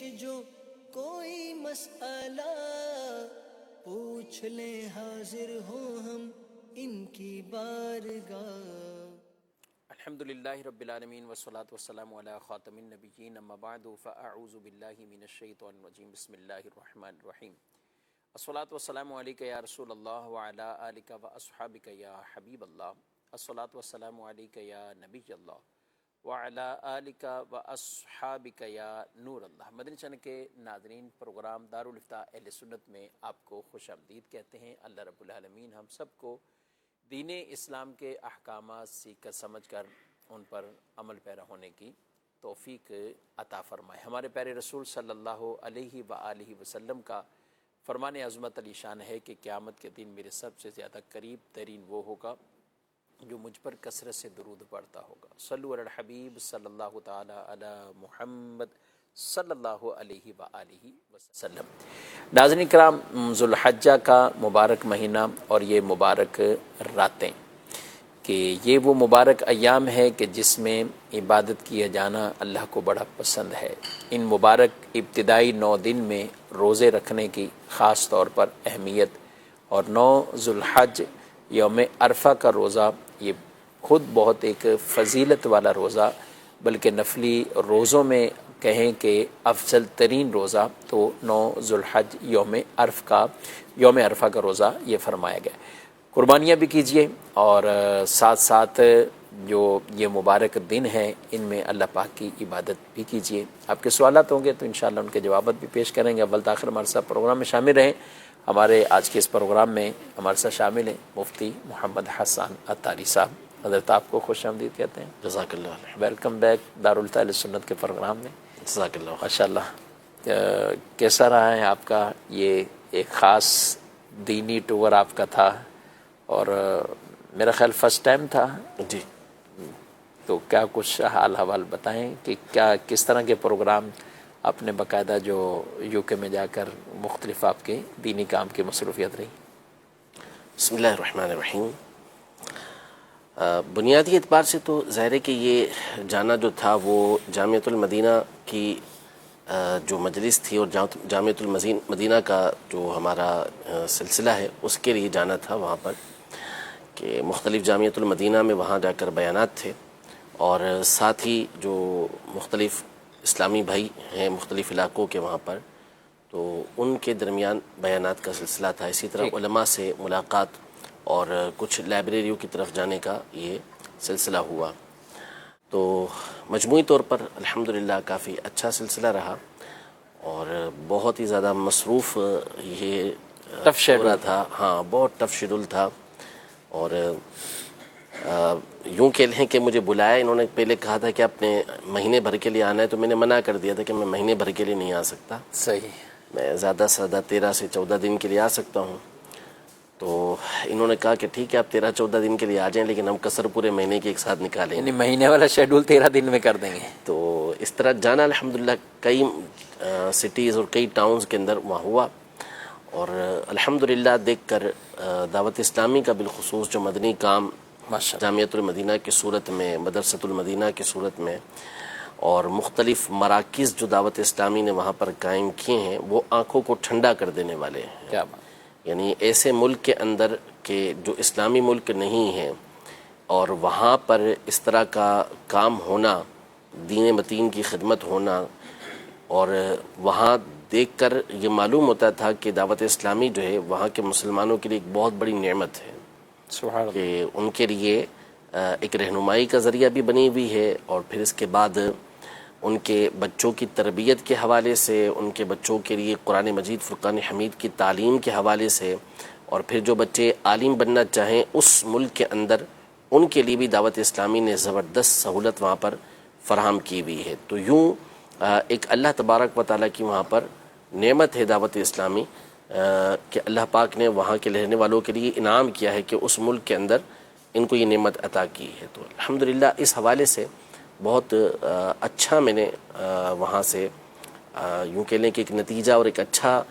پیش جو کوئی مسئلہ پوچھ لیں حاضر ہوں ہم ان کی بارگاہ۔ الحمدللہ رب العالمین والصلاة والسلام علی خاتم النبیین اما بعد فاعوذ باللہ من الشیطان الرجیم بسم اللہ الرحمن الرحیم الصلاة والسلام علیکہ یا رسول اللہ وعلی آلکہ واصحابکہ یا حبیب اللہ الصلاة والسلام علیکہ یا نبی اللہ وعلی آلکہ واصحابکہ یا نور اللہ۔ مدنی چینل کے ناظرین، پروگرام دارالفتاء اہل سنت میں آپ کو خوش آمدید کہتے ہیں۔ اللہ رب العالمین ہم سب کو دین اسلام کے احکامات سیکھ کر سمجھ کر ان پر عمل پیرا ہونے کی توفیق عطا فرمائے۔ ہمارے پیارے رسول صلی اللہ علیہ وآلہ وسلم کا فرمان عظمت علی شان ہے کہ قیامت کے دن میرے سب سے زیادہ قریب ترین وہ ہوگا جو مجھ پر کثرت سے درود پڑھتا ہوگا۔ صلو علی الحبیب صلی اللہ تعالی علی محمد صلی اللہ علیہ وآلہ وسلم۔ ناظرین کرام، ذوالحجہ کا مبارک مہینہ اور یہ مبارک راتیں کہ یہ وہ مبارک ایام ہے کہ جس میں عبادت کیا جانا اللہ کو بڑا پسند ہے۔ ان مبارک ابتدائی 9 دن میں روزے رکھنے کی خاص طور پر اہمیت، اور 9 ذوالحج یوم عرفہ کا روزہ یہ خود بہت ایک فضیلت والا روزہ، بلکہ نفلی روزوں میں کہیں کہ افضل ترین روزہ تو 9 ذوالحج یوم عرفہ کا روزہ یہ فرمایا گیا۔ قربانیاں بھی کیجئے اور ساتھ ساتھ جو یہ مبارک دن ہیں ان میں اللہ پاک کی عبادت بھی کیجئے۔ آپ کے سوالات ہوں گے تو انشاءاللہ ان کے جوابات بھی پیش کریں گے۔ اول تاخیر ہمارے ساتھ پروگرام میں شامل رہیں۔ ہمارے آج کے اس پروگرام میں ہمارے ساتھ شامل ہیں مفتی محمد حسان عطاری صاحب۔ حضرت آپ کو خوش آمدید کہتے ہیں۔ جزاک اللہ، ویلکم بیک دارالفتاء اہل سنت کے پروگرام میں۔ جزاک اللہ۔ ماشاءاللہ، کیسا رہا ہے آپ کا یہ ایک خاص دینی ٹور آپ کا تھا، اور میرا خیال فرسٹ ٹائم تھا جی، تو کیا کچھ حال حوال بتائیں کہ کس طرح کے پروگرام آپ نے باقاعدہ جو یو کے میں جا کر مختلف آپ کے دینی کام کی مصروفیت رہی؟ بسم اللہ الرحمن الرحیم۔ بنیادی اعتبار سے تو ظاہر ہے کہ یہ جانا جو تھا وہ جامعۃ المدینہ کی جو مجلس تھی اور جامعۃ المدینہ کا جو ہمارا سلسلہ ہے اس کے لیے جانا تھا وہاں پر، کہ مختلف جامعۃ المدینہ میں وہاں جا کر بیانات تھے، اور ساتھ ہی جو مختلف اسلامی بھائی ہیں مختلف علاقوں کے وہاں پر، تو ان کے درمیان بیانات کا سلسلہ تھا۔ اسی طرح علماء سے ملاقات اور کچھ لائبریریوں کی طرف جانے کا یہ سلسلہ ہوا۔ تو مجموعی طور پر الحمدللہ کافی اچھا سلسلہ رہا، اور بہت ہی زیادہ مصروف یہ ٹف شیڈول تھا۔ ہاں، بہت ٹف شیڈول تھا، اور یوں کہہ لیں کہ مجھے بلایا انہوں نے، پہلے کہا تھا کہ آپ نے مہینے بھر کے لیے آنا ہے، تو میں نے منع کر دیا تھا کہ میں مہینے بھر کے لیے نہیں آ سکتا، صحیح، میں زیادہ سے زیادہ 13 سے 14 دن کے لیے آ سکتا ہوں۔ تو انہوں نے کہا کہ ٹھیک ہے آپ 13-14 دن کے لیے آ جائیں، لیکن ہم کثر پورے مہینے کی ایک ساتھ نکالیں گے، یعنی مہینے والا شیڈول 13 دن میں کر دیں گے۔ تو اس طرح جانا الحمدللہ کئی سٹیز اور کئی ٹاؤنز کے اندر وہاں ہوا، اور الحمدللہ دیکھ کر دعوت اسلامی کا بالخصوص جو مدنی کام جامعۃ المدینہ کی صورت میں، مدرسۃ المدینہ کی صورت میں، اور مختلف مراکز جو دعوت اسلامی نے وہاں پر قائم کیے ہیں، وہ آنکھوں کو ٹھنڈا کر دینے والے ہیں۔ کیا بات! یعنی ایسے ملک کے اندر کہ جو اسلامی ملک نہیں ہیں، اور وہاں پر اس طرح کا کام ہونا، دین متین کی خدمت ہونا، اور وہاں دیکھ کر یہ معلوم ہوتا تھا کہ دعوت اسلامی جو ہے وہاں کے مسلمانوں کے لیے ایک بہت بڑی نعمت ہے، سبحان اللہ، کہ ان کے لیے ایک رہنمائی کا ذریعہ بھی بنی ہوئی ہے، اور پھر اس کے بعد ان کے بچوں کی تربیت کے حوالے سے، ان کے بچوں کے لیے قرآن مجید فرقان حمید کی تعلیم کے حوالے سے، اور پھر جو بچے عالم بننا چاہیں اس ملک کے اندر، ان کے لیے بھی دعوت اسلامی نے زبردست سہولت وہاں پر فراہم کی ہوئی ہے۔ تو یوں ایک اللہ تبارک و تعالیٰ کی وہاں پر نعمت ہے دعوت اسلامی، کہ اللہ پاک نے وہاں کے رہنے والوں کے لیے انعام کیا ہے کہ اس ملک کے اندر ان کو یہ نعمت عطا کی ہے۔ تو الحمدللہ اس حوالے سے بہت اچھا میں نے وہاں سے یوں کہہ لیں کہ ایک نتیجہ اور ایک اچھا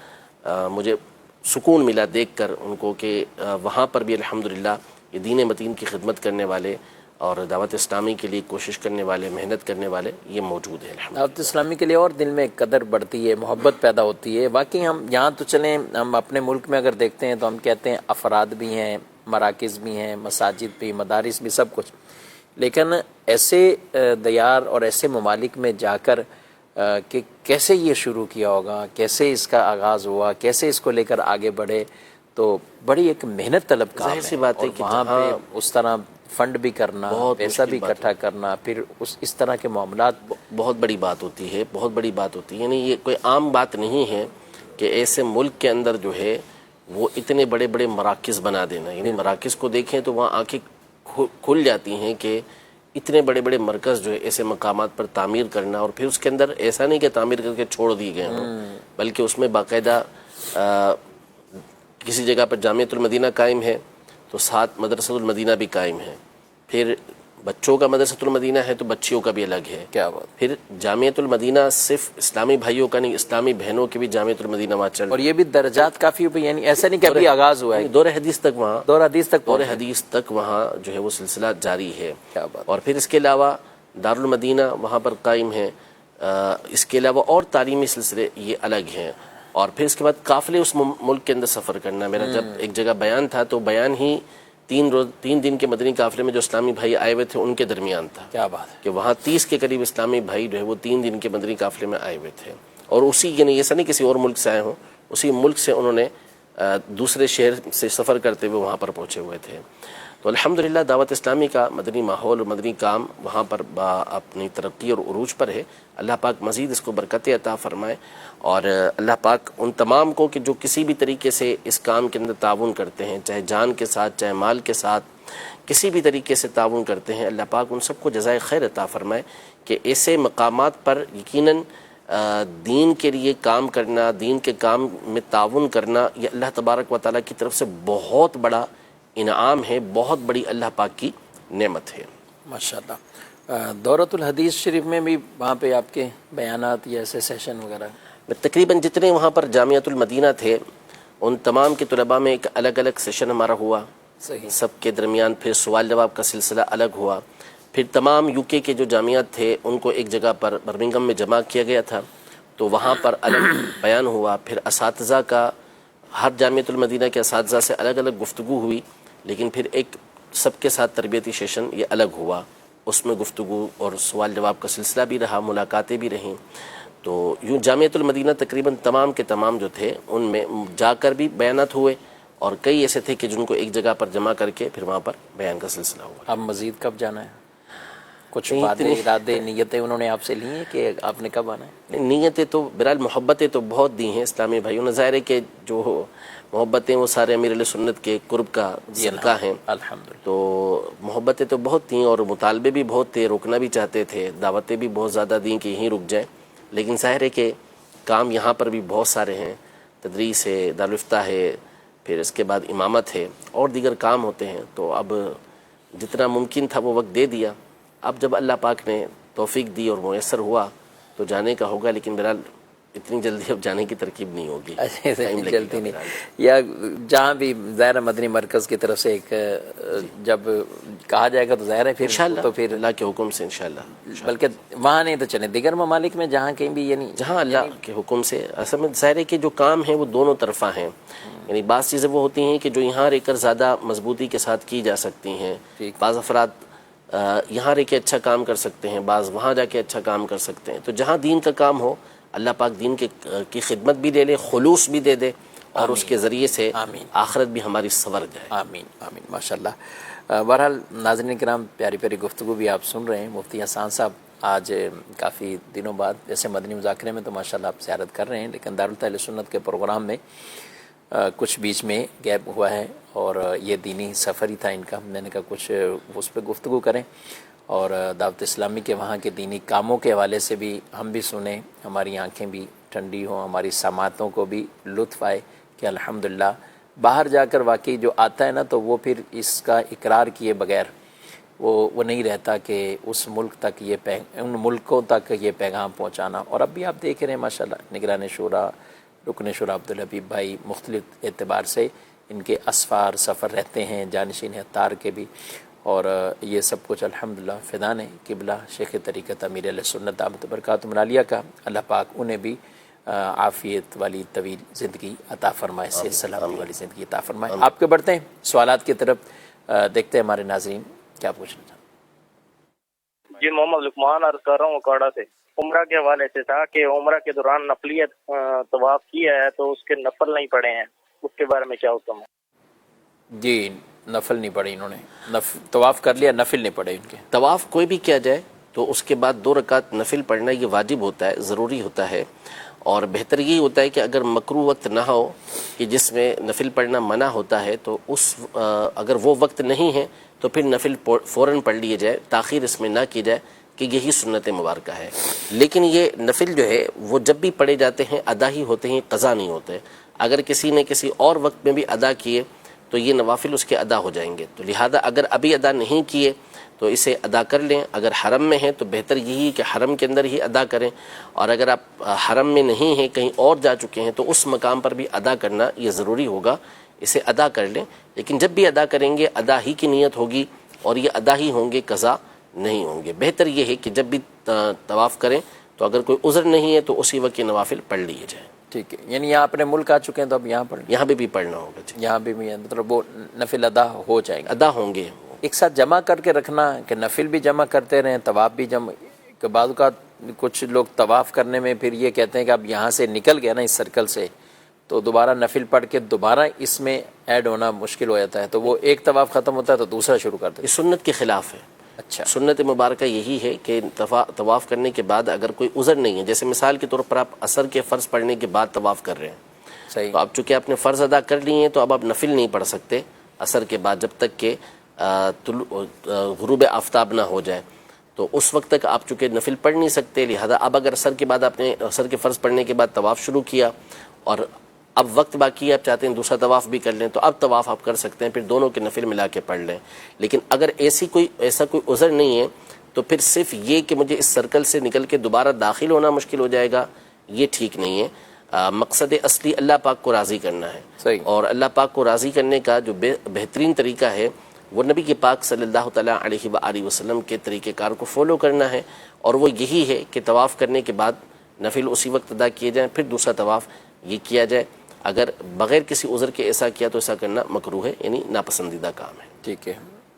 مجھے سکون ملا دیکھ کر ان کو، کہ وہاں پر بھی الحمدللہ یہ دین متین کی خدمت کرنے والے اور دعوت اسلامی کے لیے کوشش کرنے والے، محنت کرنے والے یہ موجود ہیں الحمدللہ۔ دعوت اسلامی کے لیے اور دل میں قدر بڑھتی ہے، محبت پیدا ہوتی ہے۔ واقعی ہم یہاں تو چلیں، ہم اپنے ملک میں اگر دیکھتے ہیں تو ہم کہتے ہیں افراد بھی ہیں، مراکز بھی ہیں، مساجد بھی، مدارس بھی، سب کچھ، لیکن ایسے دیار اور ایسے ممالک میں جا کر کہ کیسے یہ شروع کیا ہوگا، کیسے اس کا آغاز ہوا، کیسے اس کو لے کر آگے بڑھے، تو بڑی ایک محنت طلب کام ظاہر سی بات ہے اور کہ وہاں پہ اس طرح فنڈ بھی کرنا، پیسہ بھی اکٹھا کرنا، پھر اس طرح کے معاملات بہت بڑی بات ہوتی ہے، بہت بڑی بات ہوتی ہے۔ یعنی یہ کوئی عام بات نہیں ہے کہ ایسے ملک کے اندر جو ہے وہ اتنے بڑے بڑے مراکز بنا دینا، یعنی مراکز کو دیکھیں تو وہاں آنکھیں کھل جاتی ہیں کہ اتنے بڑے بڑے مرکز جو ہے ایسے مقامات پر تعمیر کرنا، اور پھر اس کے اندر ایسا نہیں کہ تعمیر کر کے چھوڑ دیے گئے ہوں، بلکہ اس میں باقاعدہ کسی جگہ پر جامعۃ المدینہ قائم ہے تو ساتھ مدرسۃ المدینہ بھی قائم ہے، پھر بچوں کا مدرسۃ المدینہ ہے تو بچیوں کا بھی الگ ہے، کیا بات، پھر جامعۃ المدینہ صرف اسلامی بھائیوں کا نہیں، اسلامی بہنوں کے بھی جامعۃ المدینہ وہاں چل، اور یہ بھی درجات کافی ہوئی، یعنی ایسا نہیں کہ ابھی آغاز ہوا ہے، دور حدیث تک وہاں، دور حدیث تک دور حدیث تک وہاں جو ہے وہ سلسلہ جاری ہے۔ کیا بات، اور پھر اس کے علاوہ دارالمدینہ وہاں پر قائم ہے، اس کے علاوہ اور تعلیمی سلسلے یہ الگ ہیں، اور پھر اس کے بعد قافلے اس ملک کے اندر سفر کرنا۔ میرا جب ایک جگہ بیان تھا تو بیان ہی 3 دن کے مدنی قافلے میں جو اسلامی بھائی آئے ہوئے تھے ان کے درمیان تھا، کیا بات ہے، کہ وہاں 30 کے قریب اسلامی بھائی جو ہے وہ 3 دن کے مدنی قافلے میں آئے ہوئے تھے، اور اسی، یعنی ایسا نہیں کسی اور ملک سے آئے ہوں، اسی ملک سے انہوں نے دوسرے شہر سے سفر کرتے ہوئے وہاں پر پہنچے ہوئے تھے۔ تو الحمدللہ دعوت اسلامی کا مدنی ماحول اور مدنی کام وہاں پر اپنی ترقی اور عروج پر ہے۔ اللہ پاک مزید اس کو برکت عطا فرمائے، اور اللہ پاک ان تمام کو کہ جو کسی بھی طریقے سے اس کام کے اندر تعاون کرتے ہیں، چاہے جان کے ساتھ، چاہے مال کے ساتھ، کسی بھی طریقے سے تعاون کرتے ہیں، اللہ پاک ان سب کو جزائے خیر عطا فرمائے کہ ایسے مقامات پر یقیناً دین کے لیے کام کرنا، دین کے کام میں تعاون کرنا، یہ اللہ تبارک و تعالیٰ کی طرف سے بہت بڑا انعام ہے، بہت بڑی اللہ پاک کی نعمت ہے۔ ماشاءاللہ۔ دورۃ الحدیث شریف میں بھی وہاں پہ آپ کے بیانات یا ایسے سیشن وغیرہ؟ تقریباً جتنے وہاں پر جامعۃ المدینہ تھے ان تمام کے طلباء میں ایک الگ الگ سیشن ہمارا ہوا، صحیح، سب کے درمیان پھر سوال جواب کا سلسلہ الگ ہوا، پھر تمام یو کے جو جامعات تھے ان کو ایک جگہ پر برمنگھم میں جمع کیا گیا تھا تو وہاں پر الگ بیان ہوا، پھر اساتذہ کا، ہر جامعۃ المدینہ کے اساتذہ سے الگ الگ گفتگو ہوئی، لیکن پھر ایک سب کے ساتھ تربیتی سیشن یہ الگ ہوا، اس میں گفتگو اور سوال جواب کا سلسلہ بھی رہا، ملاقاتیں بھی رہیں۔ تو یوں جامعۃ المدینہ تقریباً تمام کے تمام جو تھے ان میں جا کر بھی بیانات ہوئے، اور کئی ایسے تھے کہ جن کو ایک جگہ پر جمع کر کے پھر وہاں پر بیان کا سلسلہ ہوا۔ اب مزید کب جانا ہے؟ کچھ باتیں، ارادے، نیتیں انہوں نے آپ سے لی ہیں کہ آپ نے کب آنا ہے؟ نیتیں تو برحال محبتیں تو بہت دی ہیں اسلامی بھائیوں نے، ظاہر ہے کہ جو محبتیں وہ سارے امیر علیہ سنت کے قرب کا صدقہ ہیں، الحمدللہ۔ تو محبتیں تو بہت تھیں اور مطالبے بھی بہت تھے، روکنا بھی چاہتے تھے، دعوتیں بھی بہت زیادہ دیں کہ یہیں رک جائیں، لیکن ظاہر ہے کہ کام یہاں پر بھی بہت سارے ہیں، تدریس ہے، دارالفتہ ہے، پھر اس کے بعد امامت ہے اور دیگر کام ہوتے ہیں، تو اب جتنا ممکن تھا وہ وقت دے دیا، اب جب اللہ پاک نے توفیق دی اور میسر ہوا تو جانے کا ہوگا، لیکن بہرحال اتنی جلدی اب جانے کی ترکیب نہیں ہوگی، ٹائم لگے گا جلدی نہیں، یا جہاں بھی ظاہر مدنی مرکز کی طرف سے ایک جب کہا جائے گا تو ظاہر ہے پھر انشاءاللہ، تو پھر اللہ کے حکم سے انشاءاللہ، بلکہ وہاں نہیں تو چلیں دیگر ممالک میں جہاں کہیں بھی، یعنی جہاں اللہ کے حکم سے، اصل میں ظاہر ہے کہ جو کام ہیں وہ دونوں طرفہ ہیں، یعنی بعض چیزیں وہ ہوتی ہیں کہ جو یہاں رہ کر زیادہ مضبوطی کے ساتھ کی جا سکتی ہیں، بعض افراد یہاں رہ کے اچھا کام کر سکتے ہیں، بعض وہاں جا کے اچھا کام کر سکتے ہیں، تو جہاں دین کا کام ہو اللہ پاک دین کی خدمت بھی دے لے، خلوص بھی دے دے، اور اس کے ذریعے سے آخرت بھی ہماری سنور جائے۔ آمین آمین، ماشاءاللہ۔ بہرحال ناظرین کرام، پیاری پیاری گفتگو بھی آپ سن رہے ہیں۔ مفتی حسان صاحب آج کافی دنوں بعد ویسے مدنی مذاکرے میں تو ماشاءاللہ آپ زیارت کر رہے ہیں، لیکن دارالفتہ سنت کے پروگرام میں کچھ بیچ میں گیپ ہوا ہے، اور یہ دینی سفر ہی تھا ان کا، میں نے کہا کچھ اس پہ گفتگو کریں، اور دعوت اسلامی کے وہاں کے دینی کاموں کے حوالے سے بھی ہم بھی سنیں، ہماری آنکھیں بھی ٹھنڈی ہوں، ہماری سماعتوں کو بھی لطف آئے کہ الحمدللہ باہر جا کر واقعی جو آتا ہے نا تو وہ پھر اس کا اقرار کیے بغیر وہ نہیں رہتا کہ اس ملک تک ان ملکوں تک یہ پیغام پہنچانا۔ اور اب بھی آپ دیکھ رہے ہیں ماشاءاللہ نگران شورا، رکن شورا عبدالحبیب بھائی مختلف اعتبار سے ان کے اسفار سفر رہتے ہیں، جانشین اتار کے بھی، اور یہ سب کچھ الحمدللہ فیضان قبلہ شیخ طریقت امیر علیہ سنت دامت برکاتہم العالیہ کا، اللہ پاک انہیں بھی عافیت والی طویل زندگی عطا فرمائے، صحت سلامتی والی زندگی عطا فرمائے۔ آپ کے بڑھتے ہیں سوالات کی طرف، دیکھتے ہیں ہمارے ناظرین کیا پوچھنا چاہتے ہیں۔ جی محمد لقمان عرض کر رہا ہوں اکاڑا سے۔ عمرہ کے حوالے سے تھا کہ عمرہ کے دوران نفلیت طواف کیا ہے تو اس کے نفل نہیں پڑے ہیں، اس کے بارے میں کیا حکم ہے؟ جی نفل نہیں پڑھی انہوں نے، طواف کر لیا، نفل نہیں پڑے ان کے۔ طواف کوئی بھی کیا جائے تو اس کے بعد 2 رکعت نفل پڑھنا یہ واجب ہوتا ہے، ضروری ہوتا ہے، اور بہتر یہی ہوتا ہے کہ اگر مکروہ وقت نہ ہو کہ جس میں نفل پڑھنا منع ہوتا ہے تو اگر وہ وقت نہیں ہے تو پھر نفل فوراً پڑھ لیے جائے، تاخیر اس میں نہ کی جائے کہ یہی سنت مبارکہ ہے۔ لیکن یہ نفل جو ہے وہ جب بھی پڑھے جاتے ہیں ادا ہی ہوتے ہیں، قضا نہیں ہوتے۔ اگر کسی نے کسی اور وقت میں بھی ادا کیے تو یہ نوافل اس کے ادا ہو جائیں گے، تو لہذا اگر ابھی ادا نہیں کیے تو اسے ادا کر لیں۔ اگر حرم میں ہیں تو بہتر یہی کہ حرم کے اندر ہی ادا کریں، اور اگر آپ حرم میں نہیں ہیں، کہیں اور جا چکے ہیں، تو اس مقام پر بھی ادا کرنا یہ ضروری ہوگا، اسے ادا کر لیں۔ لیکن جب بھی ادا کریں گے ادا ہی کی نیت ہوگی اور یہ ادا ہی ہوں گے، قضا نہیں ہوں گے۔ بہتر یہ ہے کہ جب بھی طواف کریں تو اگر کوئی عذر نہیں ہے تو اسی وقت کے نوافل پڑھ لیے جائیں۔ ٹھیک ہے، یعنی یہاں اپنے ملک آ چکے ہیں تو اب یہاں پڑھ لیں، یہاں بھی پڑھنا ہوگا جی، یہاں بھی مطلب وہ نفل ادا ہو جائیں گے، ادا ہوں گے۔ ایک ساتھ جمع کر کے رکھنا کہ نفل بھی جمع کرتے رہیں، طواف بھی جمع، کہ بعض اوقات کچھ لوگ طواف کرنے میں پھر یہ کہتے ہیں کہ اب یہاں سے نکل گیا نا اس سرکل سے تو دوبارہ نفل پڑھ کے دوبارہ اس میں ایڈ ہونا مشکل ہو جاتا ہے، تو وہ ایک طواف ختم ہوتا ہے تو دوسرا شروع کرتے یہ ہیں۔ سنت کے خلاف ہے۔ اچھا، سنت مبارکہ یہی ہے کہ طواف کرنے کے بعد اگر کوئی عذر نہیں ہے، جیسے مثال کے طور پر آپ عصر کے فرض پڑھنے کے بعد طواف کر رہے ہیں، صحیح، تو اب چونکہ آپ نے فرض ادا کر لیے ہیں تو اب آپ نفل نہیں پڑھ سکتے عصر کے بعد جب تک کہ غروب آفتاب نہ ہو جائے، تو اس وقت تک آپ چونکہ نفل پڑھ نہیں سکتے، لہذا اب اگر عصر کے بعد آپ نے عصر کے فرض پڑھنے کے بعد طواف شروع کیا اور اب وقت باقی ہے، آپ چاہتے ہیں دوسرا طواف بھی کر لیں، تو اب طواف آپ کر سکتے ہیں، پھر دونوں کے نفل ملا کے پڑھ لیں۔ لیکن اگر ایسا کوئی عذر نہیں ہے تو پھر صرف یہ کہ مجھے اس سرکل سے نکل کے دوبارہ داخل ہونا مشکل ہو جائے گا، یہ ٹھیک نہیں ہے۔ مقصد اصلی اللہ پاک کو راضی کرنا ہے، صحیح، اور اللہ پاک کو راضی کرنے کا جو بہترین طریقہ ہے وہ نبی کے پاک صلی اللہ تعالیٰ علیہ وآلہ وسلم کے طریقہ کار کو فالو کرنا ہے، اور وہ یہی ہے کہ طواف کرنے کے بعد نفل اسی وقت ادا کیے جائیں، پھر دوسرا طواف یہ کیا جائے۔ اگر بغیر کسی عذر کے ایسا کیا تو ایسا کرنا مکروہ ہے، یعنی ناپسندیدہ کام ہے۔ ٹھیک ہے،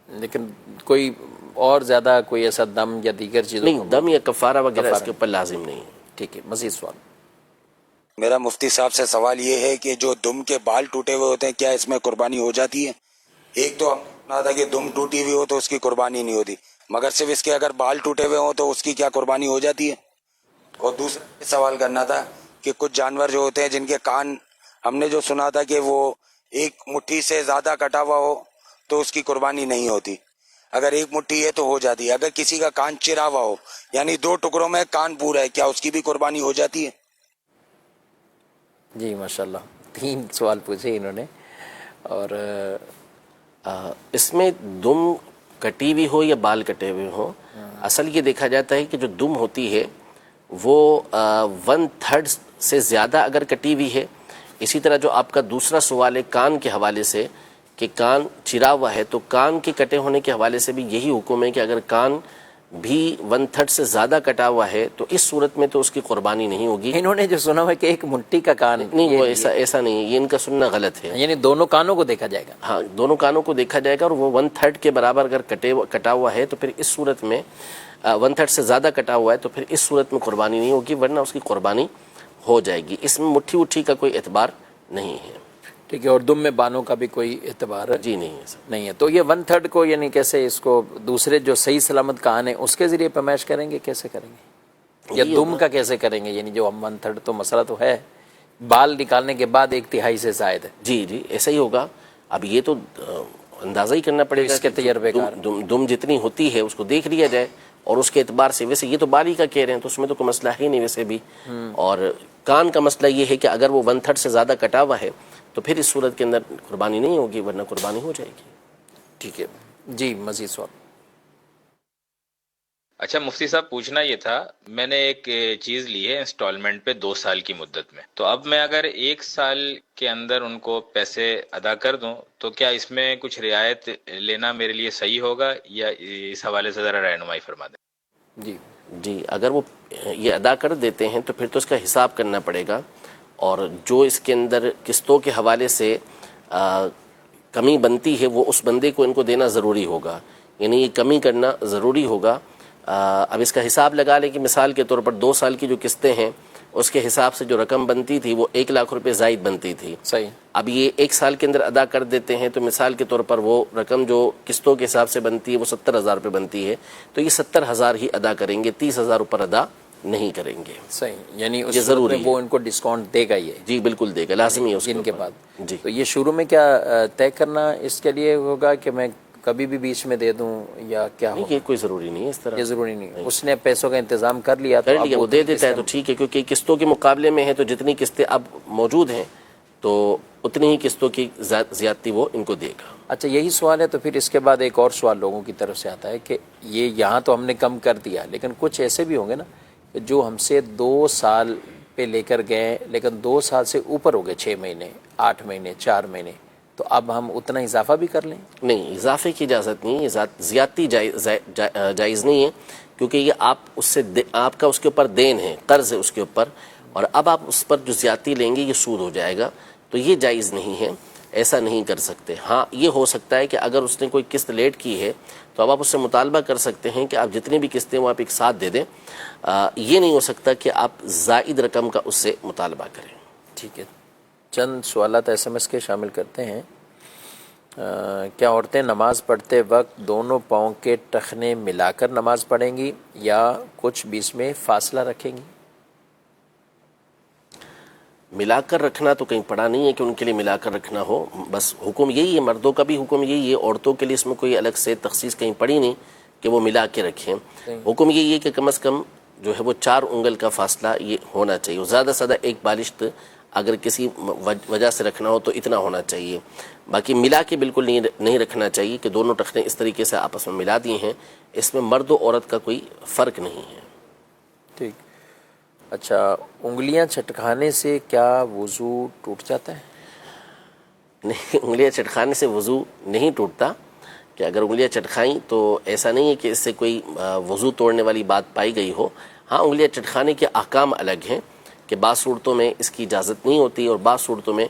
لیکن کوئی اور زیادہ کوئی ایسا دم یا دیگر چیزوں نہیں، دم یا کفارہ وغیرہ اس کے اوپر لازم نہیں ہے۔ ٹھیک ہے، مزید سوال۔ میرا مفتی صاحب سے سوال یہ ہے کہ جو دم کے بال ٹوٹے ہوئے ہوتے ہیں کیا اس میں قربانی ہو جاتی ہے؟ ایک تو ہم نے سنا تھا کہ دم ٹوٹی ہوئی ہو تو اس کی قربانی نہیں ہوتی، مگر صرف اس کے اگر بال ٹوٹے ہوئے ہوں تو اس کی کیا قربانی ہو جاتی ہے؟ اور دوسرا سوال کرنا تھا کہ کچھ جانور جو ہوتے ہیں جن کے کان ہم نے جو سنا تھا کہ وہ ایک مٹھی سے زیادہ کٹا ہوا ہو تو اس کی قربانی نہیں ہوتی، اگر ایک مٹھی ہے تو ہو جاتی ہے، اگر کسی کا کان چرا ہوا ہو یعنی 2 ٹکڑوں میں کان پورا ہے، کیا اس کی بھی قربانی ہو جاتی ہے؟ جی ماشاءاللہ، 3 سوال پوچھے انہوں نے، اور اس میں دم کٹی ہوئی ہو یا بال کٹے ہوئے ہوں، اصل یہ دیکھا جاتا ہے کہ جو دم ہوتی ہے وہ 1/3 سے زیادہ اگر کٹی ہوئی ہے۔ اسی طرح جو آپ کا دوسرا سوال ہے کان کے حوالے سے کہ کان چرا ہوا ہے، تو کان کے کٹے ہونے کے حوالے سے بھی یہی حکم ہے کہ اگر کان بھی 1/3 سے زیادہ کٹا ہوا ہے تو اس صورت میں تو اس کی قربانی نہیں ہوگی۔ انہوں نے جو سنا ہے کہ ایک مٹھی کا کان، نہیں، وہ ایسا نہیں ہے، یہ ان کا سننا غلط ہے۔ یعنی دونوں کانوں کو دیکھا جائے گا؟ ہاں، دونوں کانوں کو دیکھا جائے گا، اور وہ 1/3 کے برابر اگر کٹا ہوا ہے تو پھر اس صورت میں 1/3 سے زیادہ کٹا ہوا ہے تو پھر اس صورت میں قربانی نہیں ہوگی، ورنہ اس کی قربانی ہو جائے گی۔ اس میں مٹھی کا کوئی اعتبار نہیں ہے۔ ٹھیک ہے، اور دم میں بانوں کا بھی کوئی اعتبار جی نہیں ہے سر۔ نہیں ہے، تو یہ 1/3 کو یعنی کیسے اس کو دوسرے جو صحیح سلامت کان ہے اس کے ذریعے پیمائش کریں گے، کیسے کریں گے، یا دم کا کیسے کریں گے؟ یعنی جو ہم 1/3 تو مسئلہ تو ہے بال نکالنے کے بعد 1/3 سے زائد ہے۔ جی ایسا ہی ہوگا۔ اب یہ تو اندازہ ہی کرنا پڑے گا اس کے تجربے کار، دم جتنی ہوتی ہے اس کو دیکھ لیا جائے، اور اس کے اعتبار سے ویسے یہ تو بالی کا کہہ رہے ہیں تو اس میں تو کوئی مسئلہ ہی نہیں ویسے بھی۔ اور کان کا مسئلہ یہ ہے کہ اگر وہ 1/3 سے زیادہ کٹا ہوا ہے تو پھر اس صورت کے اندر قربانی نہیں ہوگی، ورنہ قربانی ہو جائے گی۔ ٹھیک ہے جی، مزید سوال۔ اچھا مفتی صاحب پوچھنا یہ تھا، میں نے ایک چیز لی ہے انسٹالمنٹ پہ 2 سال کی مدت میں، تو اب میں اگر 1 سال کے اندر ان کو پیسے ادا کر دوں تو کیا اس میں کچھ رعایت لینا میرے لیے صحیح ہوگا، یا اس حوالے سے ذرا رہنمائی فرما دیں؟ جی اگر وہ یہ ادا کر دیتے ہیں تو پھر تو اس کا حساب کرنا پڑے گا، اور جو اس کے اندر قسطوں کے حوالے سے کمی بنتی ہے وہ اس بندے کو ان کو دینا ضروری ہوگا، یعنی یہ کمی کرنا ضروری ہوگا۔ اب اس کا حساب لگا لیں کہ مثال کے طور پر 2 سال کی جو قسطیں ہیں اس کے حساب سے جو رقم بنتی تھی وہ 1 لاکھ روپے زائد بنتی تھی، صحیح۔ اب یہ 1 سال کے اندر ادا کر دیتے ہیں تو مثال کے طور پر وہ رقم جو قسطوں کے حساب سے بنتی ہے وہ 70,000 روپے بنتی ہے، تو یہ 70,000 ہی ادا کریں گے، 30,000 اوپر ادا نہیں کریں گے۔ صحیح، یعنی اس یہ ضروری میں وہ ان کو ڈسکاؤنٹ دے گا، یہ جی بالکل دے گا، لازمی ہے اس جن کے اوپر۔ بعد جی تو یہ شروع میں کیا طے کرنا اس کے لیے ہوگا کہ میں کبھی بھی بیچ میں دے دوں یا کیا نہیں، ہوگا؟ یہ کوئی ضروری نہیں ہے اس طرح، یہ ضروری نہیں، اس نے پیسوں کا انتظام کر لیا تو کر اب لیا وہ دے دیتا ہے تو ٹھیک ہے، کیونکہ قسطوں کے مقابلے میں ہے تو جتنی قسطیں اب موجود ہیں تو اتنی ہی قسطوں کی زیادتی وہ ان کو دے گا۔ اچھا یہی سوال ہے تو پھر اس کے بعد ایک اور سوال لوگوں کی طرف سے آتا ہے کہ یہ یہاں تو ہم نے کم کر دیا، لیکن کچھ ایسے بھی ہوں گے نا جو ہم سے 2 سال پہ لے کر گئے لیکن 2 سال سے اوپر ہو گئے، 6 مہینے 8 مہینے 4 مہینے، تو اب ہم اتنا اضافہ بھی کر لیں؟ نہیں، اضافے کی اجازت نہیں ہے، زیادتی جائز نہیں ہے، کیونکہ یہ آپ اس سے آپ کا اس کے اوپر دین ہے، قرض ہے اس کے اوپر، اور اب آپ اس پر جو زیادتی لیں گے یہ سود ہو جائے گا، تو یہ جائز نہیں ہے، ایسا نہیں کر سکتے۔ ہاں یہ ہو سکتا ہے کہ اگر اس نے کوئی قسط لیٹ کی ہے تو اب آپ اس سے مطالبہ کر سکتے ہیں کہ آپ جتنی بھی قسطیں وہ آپ ایک ساتھ دے دیں، یہ نہیں ہو سکتا کہ آپ زائد رقم کا اس سے مطالبہ کریں۔ ٹھیک ہے، چند سوالات SMS کے شامل کرتے ہیں۔ کیا عورتیں نماز پڑھتے وقت دونوں پاؤں کے ٹخنے ملا کر نماز پڑھیں گی یا کچھ بیچ میں فاصلہ رکھیں گی؟ ملا کر رکھنا تو کہیں پڑا نہیں ہے کہ ان کے لیے ملا کر رکھنا ہو، بس حکم یہی ہے، مردوں کا بھی حکم یہی ہے، عورتوں کے لیے اس میں کوئی الگ سے تخصیص کہیں پڑی نہیں کہ وہ ملا کے رکھیں۔ حکم یہی ہے کہ کم از کم جو ہے وہ 4 انگل کا فاصلہ یہ ہونا چاہیے، اور زیادہ سے زیادہ ایک بالشت اگر کسی وجہ سے رکھنا ہو تو اتنا ہونا چاہیے، باقی ملا کے بالکل نہیں رکھنا چاہیے کہ دونوں ٹخنے اس طریقے سے آپس میں ملا دیے ہیں، اس میں مرد و عورت کا کوئی فرق نہیں ہے۔ ٹھیک، اچھا انگلیاں چٹکانے سے کیا وضو ٹوٹ جاتا ہے؟ نہیں، انگلیاں چٹکانے سے وضو نہیں ٹوٹتا، کہ اگر انگلیاں چٹکائیں تو ایسا نہیں ہے کہ اس سے کوئی وضو توڑنے والی بات پائی گئی ہو۔ ہاں انگلیاں چٹکانے کے احکام الگ ہیں کہ بعض صورتوں میں اس کی اجازت نہیں ہوتی اور بعض صورتوں میں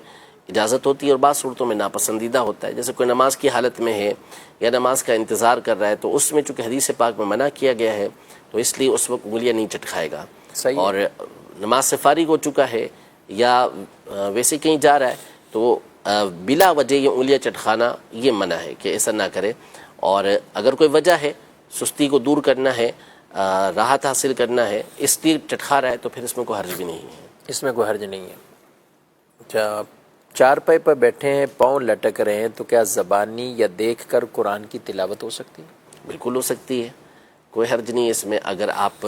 اجازت ہوتی ہے اور بعض صورتوں میں ناپسندیدہ ہوتا ہے، جیسے کوئی نماز کی حالت میں ہے یا نماز کا انتظار کر رہا ہے تو اس میں چونکہ حدیث پاک میں منع کیا گیا ہے تو اس لیے اس وقت انگلیاں نہیں چٹکائے گا۔ صحیح، اور نماز سے فارغ ہو چکا ہے یا ویسے کہیں جا رہا ہے تو بلا وجہ یہ انگلیاں چٹکانا یہ منع ہے کہ ایسا نہ کرے، اور اگر کوئی وجہ ہے، سستی کو دور کرنا ہے، راحت حاصل کرنا ہے، اس لیے چٹکا رہا ہے تو پھر اس میں کوئی حرج بھی نہیں ہے۔ اس میں کوئی حرج نہیں ہے۔ اچھا چارپائی پر بیٹھے ہیں، پاؤں لٹک رہے ہیں، تو کیا زبانی یا دیکھ کر قرآن کی تلاوت ہو سکتی ہے؟ بالکل ہو سکتی ہے، کوئی حرج نہیں ہے اس میں۔ اگر آپ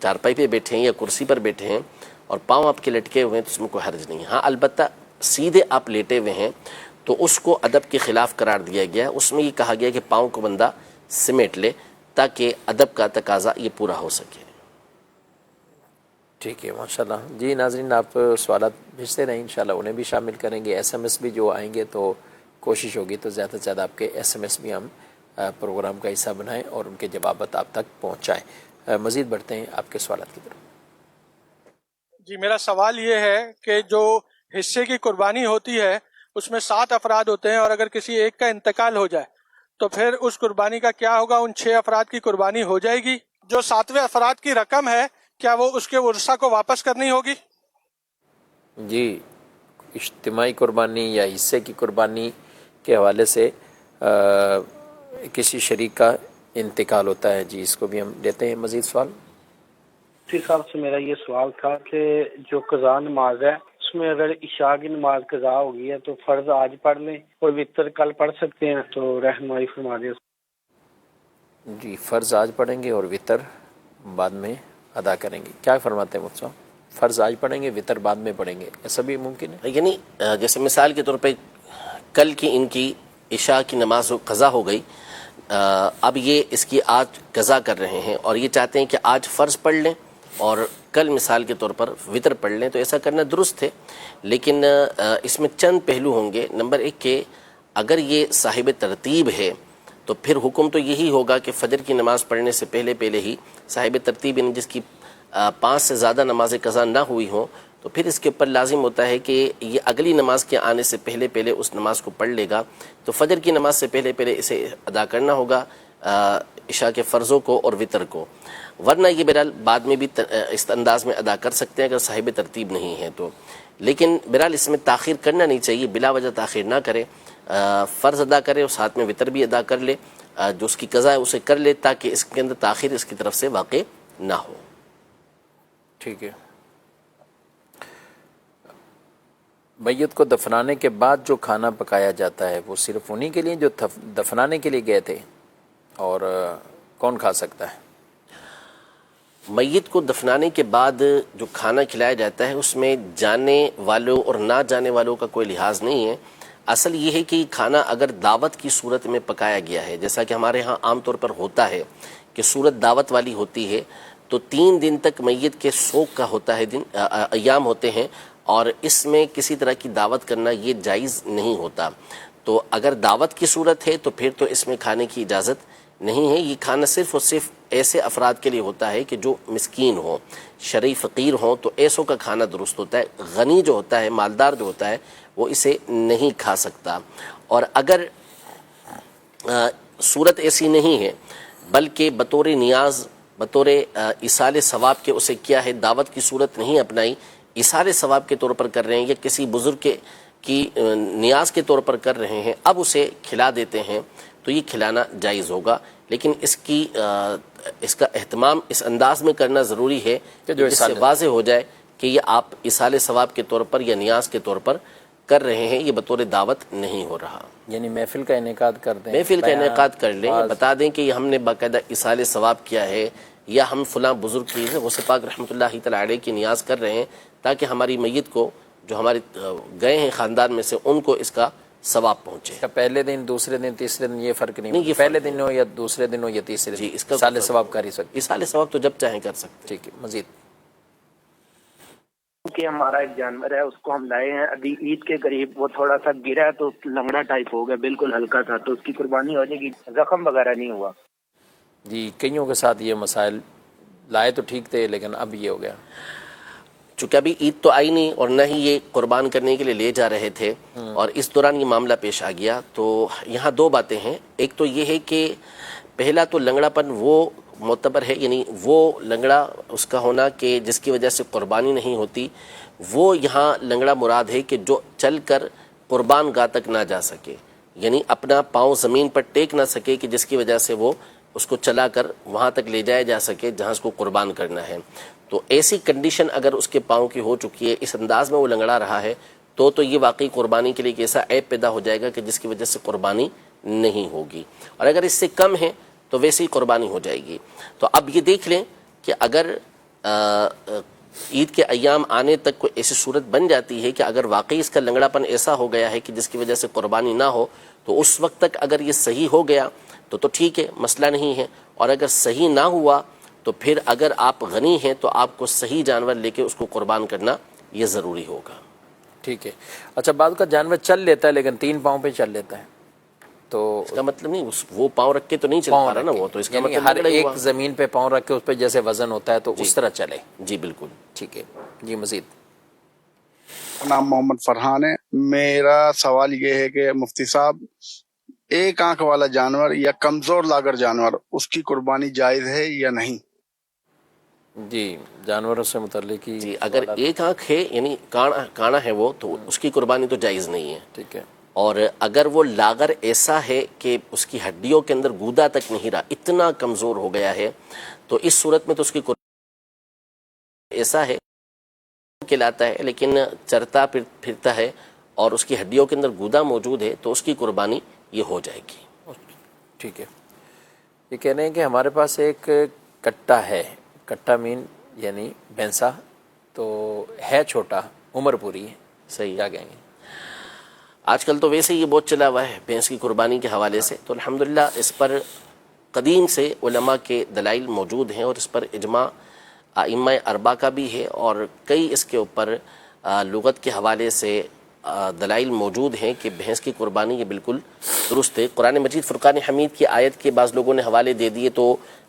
چارپائی پہ بیٹھے ہیں یا کرسی پر بیٹھے ہیں اور پاؤں آپ کے لٹکے ہوئے ہیں تو اس میں کوئی حرج نہیں ہے۔ ہاں البتہ سیدھے آپ لیٹے ہوئے ہیں تو اس کو ادب کے خلاف قرار دیا گیا ہے، اس میں یہ کہا گیا کہ پاؤں کو بندہ سمیٹ لے تاکہ ادب کا تقاضا یہ پورا ہو سکے۔ ٹھیک ہے، ماشاءاللہ۔ جی ناظرین، آپ سوالات بھیجتے رہیں، انشاءاللہ انہیں بھی شامل کریں گے۔ SMS بھی جو آئیں گے تو کوشش ہوگی تو زیادہ سے زیادہ آپ کے SMS بھی ہم پروگرام کا حصہ بنائیں اور ان کے جوابات آپ تک پہنچائیں۔ مزید بڑھتے ہیں آپ کے سوالات کی طرف۔ جی میرا سوال یہ ہے کہ جو حصے کی قربانی ہوتی ہے اس میں 7 افراد ہوتے ہیں، اور اگر کسی ایک کا انتقال ہو جائے تو پھر اس قربانی کا کیا ہوگا؟ ان 6 افراد کی قربانی ہو جائے گی؟ جو 7ویں افراد کی رقم ہے کیا وہ اس کے ورثہ کو واپس کرنی ہوگی؟ جی اجتماعی قربانی یا حصے کی قربانی کے حوالے سے کسی شریک کا انتقال ہوتا ہے، جی اس کو بھی ہم لیتے ہیں مزید سوال۔ مفتی صاحب سے میرا یہ سوال تھا کہ جو قضا نماز ہے اس میں اگر عشاء کی نماز قضا ہو گئی ہے تو فرض آج پڑھ لیں اور وتر کل پڑھ سکتے ہیں، تو رہنمائی فرما دیں۔ جی فرض آج پڑھیں گے اور وتر بعد میں ادا کریں گے، کیا فرماتے ہیں مفتی صاحب؟ فرض آج پڑھیں گے، وتر بعد میں پڑھیں گے، ایسا بھی ممکن ہے؟ یعنی جیسے مثال کے طور پہ کل کی ان کی عشاء کی نماز قضا ہو گئی، اب یہ اس کی آج قضا کر رہے ہیں اور یہ چاہتے ہیں کہ آج فرض پڑھ لیں اور کل مثال کے طور پر وطر پڑھ لیں، تو ایسا کرنا درست ہے، لیکن اس میں چند پہلو ہوں گے۔ نمبر ایک کہ اگر یہ صاحب ترتیب ہے تو پھر حکم تو یہی ہوگا کہ فجر کی نماز پڑھنے سے پہلے ہی صاحب ترتیب، یعنی جس کی 5 سے زیادہ نماز قضا نہ ہوئی ہوں، تو پھر اس کے اوپر لازم ہوتا ہے کہ یہ اگلی نماز کے آنے سے پہلے اس نماز کو پڑھ لے گا، تو فجر کی نماز سے پہلے اسے ادا کرنا ہوگا، عشاء کے فرضوں کو اور وطر کو، ورنہ یہ بہرحال بعد میں بھی اس انداز میں ادا کر سکتے ہیں اگر صاحب ترتیب نہیں ہے تو، لیکن بہرحال اس میں تاخیر کرنا نہیں چاہیے، بلا وجہ تاخیر نہ کرے، فرض ادا کرے اور ساتھ میں وطر بھی ادا کر لے، جو اس کی قضا ہے اسے کر لے، تاکہ اس کے اندر تاخیر اس کی طرف سے واقع نہ ہو۔ ٹھیک ہے۔ میت کو دفنانے کے بعد جو کھانا پکایا جاتا ہے وہ صرف انہی کے لیے جو دفنانے کے لیے گئے تھے، اور کون کھا سکتا ہے؟ میت کو دفنانے کے بعد جو کھانا کھلایا جاتا ہے اس میں جانے والوں اور نہ جانے والوں کا کوئی لحاظ نہیں ہے۔ اصل یہ ہے کہ کھانا اگر دعوت کی صورت میں پکایا گیا ہے، جیسا کہ ہمارے ہاں عام طور پر ہوتا ہے کہ صورت دعوت والی ہوتی ہے، تو 3 دن تک میت کے سوگ کا ہوتا ہے، ایام ہوتے ہیں، اور اس میں کسی طرح کی دعوت کرنا یہ جائز نہیں ہوتا۔ تو اگر دعوت کی صورت ہے تو پھر تو اس میں کھانے کی اجازت نہیں ہے۔ یہ کھانا صرف اور صرف ایسے افراد کے لیے ہوتا ہے کہ جو مسکین ہوں، شرعی فقیر ہوں، تو ایسوں کا کھانا درست ہوتا ہے۔ غنی جو ہوتا ہے، مالدار جو ہوتا ہے، وہ اسے نہیں کھا سکتا۔ اور اگر صورت ایسی نہیں ہے بلکہ بطور نیاز، بطور ایصال ثواب کے اسے کیا ہے، دعوت کی صورت نہیں اپنائی، ایصال ثواب کے طور پر کر رہے ہیں یا کسی بزرگ کی نیاز کے طور پر کر رہے ہیں، اب اسے کھلا دیتے ہیں تو یہ کھلانا جائز ہوگا، لیکن اس کا اہتمام اس انداز میں کرنا ضروری ہے کہ جو اس سے واضح ہو جائے کہ یہ آپ ایصال ثواب کے طور پر یا نیاز کے طور پر کر رہے ہیں، یہ بطور دعوت نہیں ہو رہا۔ یعنی محفل کا انعقاد کر دیں، محفل کا انعقاد کر لیں، بتا دیں کہ ہم نے باقاعدہ ایصال ثواب کیا ہے، یا ہم فلاں بزرگ کی غوث پاک رحمۃ اللہ تعالی علیہ کی نیاز کر رہے ہیں، تاکہ ہماری میت کو جو ہمارے گئے ہیں خاندان میں سے ان کو اس کا ثواب پہنچے۔ پہلے دن، دوسرے دن، تیسرے دن یہ فرق نہیں، یہ پہلے دن ہو یا دوسرے دن ہو یا تیسرے دن، اس کا ایصال ثواب کر ہی سکتے، ایصال ثواب تو جب چاہیں کر سکتے۔ ٹھیک ہے۔ مزید کہ ہمارا ایک جانور ہے، اس کو ہم لائے ہیں ابھی عید کے قریب، وہ تھوڑا سا گرا ہے تو لنگڑا ٹائپ ہو گیا، بالکل ہلکا تھا، تو اس کی قربانی ہو جائے گی؟ زخم وغیرہ نہیں ہوا؟ جی، کئیوں کے ساتھ یہ مسائل، لائے تو ٹھیک تھے لیکن اب یہ ہو گیا۔ چونکہ ابھی عید تو آئی نہیں اور نہ ہی یہ قربان کرنے کے لیے لے جا رہے تھے، اور اس دوران یہ معاملہ پیش آ گیا، تو یہاں 2 باتیں ہیں۔ ایک تو یہ ہے کہ پہلا تو لنگڑا پن وہ معتبر ہے، یعنی وہ لنگڑا اس کا ہونا کہ جس کی وجہ سے قربانی نہیں ہوتی، وہ یہاں لنگڑا مراد ہے کہ جو چل کر قربان گاہ تک نہ جا سکے، یعنی اپنا پاؤں زمین پر ٹیک نہ سکے، کہ جس کی وجہ سے وہ اس کو چلا کر وہاں تک لے جایا جا سکے جہاں اس کو قربان کرنا ہے۔ تو ایسی کنڈیشن اگر اس کے پاؤں کی ہو چکی ہے، اس انداز میں وہ لنگڑا رہا ہے، تو یہ واقعی قربانی کے لیے ایک ایسا عیب پیدا ہو جائے گا کہ جس کی وجہ سے قربانی نہیں ہوگی، اور اگر اس سے کم ہے تو ویسے ہی قربانی ہو جائے گی۔ تو اب یہ دیکھ لیں کہ اگر عید کے ایام آنے تک کوئی ایسی صورت بن جاتی ہے کہ اگر واقعی اس کا لنگڑا پن ایسا ہو گیا ہے کہ جس کی وجہ سے قربانی نہ ہو، تو اس وقت تک اگر یہ صحیح ہو گیا تو ٹھیک ہے، مسئلہ نہیں ہے، اور اگر صحیح نہ ہوا تو پھر اگر آپ غنی ہیں تو آپ کو صحیح جانور لے کے اس کو قربان کرنا یہ ضروری ہوگا۔ ٹھیک ہے۔ اچھا، بعض کا جانور چل لیتا ہے لیکن 3 پاؤں پہ چل لیتا ہے، تو اس کا مطلب نہیں وہ پاؤں رکھ کے تو نہیں چل پا رہا نا، وہ تو اس کا مطلب ہر ایک زمین پہ پاؤں رکھ کے اس پہ جیسے وزن ہوتا ہے تو اس طرح چلے۔ جی بالکل۔ ٹھیک ہے جی۔ مزید نام محمد فرحان ہے۔ میرا سوال یہ ہے کہ مفتی صاحب، ایک آنکھ والا جانور یا کمزور لاگر جانور، اس کی قربانی جائز ہے یا نہیں؟ جی، جانوروں سے متعلق ہی جی، اگر ایک آنکھ ہے یعنی کانا ہے وہ، تو اس کی قربانی تو جائز نہیں ہے۔ ٹھیک ہے۔ اور اگر وہ لاغر ایسا ہے کہ اس کی ہڈیوں کے اندر گودا تک نہیں رہا، اتنا کمزور ہو گیا ہے، تو اس صورت میں تو اس کی قربانی ایسا ہے کہلاتا ہے، لیکن چرتا پھرتا ہے اور اس کی ہڈیوں کے اندر گودا موجود ہے، تو اس کی قربانی یہ ہو جائے گی۔ ٹھیک ہے۔ یہ کہہ رہے ہیں کہ ہمارے پاس ایک کٹا ہے، کٹا مین یعنی بھینسا، تو ہے چھوٹا، عمر پوری ہے، صحیح، کیا کہیں گے؟ آج کل تو ویسے ہی یہ بہت چلا ہوا ہے بھینس کی قربانی کے حوالے سے، تو الحمدللہ اس پر قدیم سے علماء کے دلائل موجود ہیں، اور اس پر اجماع ائمہ اربعہ کا بھی ہے، اور کئی اس کے اوپر لغت کے حوالے سے دلائل موجود ہیں کہ بھینس کی قربانی یہ بالکل درست ہے۔ قرآن مجید فرقان حمید کی آیت کے بعض لوگوں نے حوالے دے دیے تو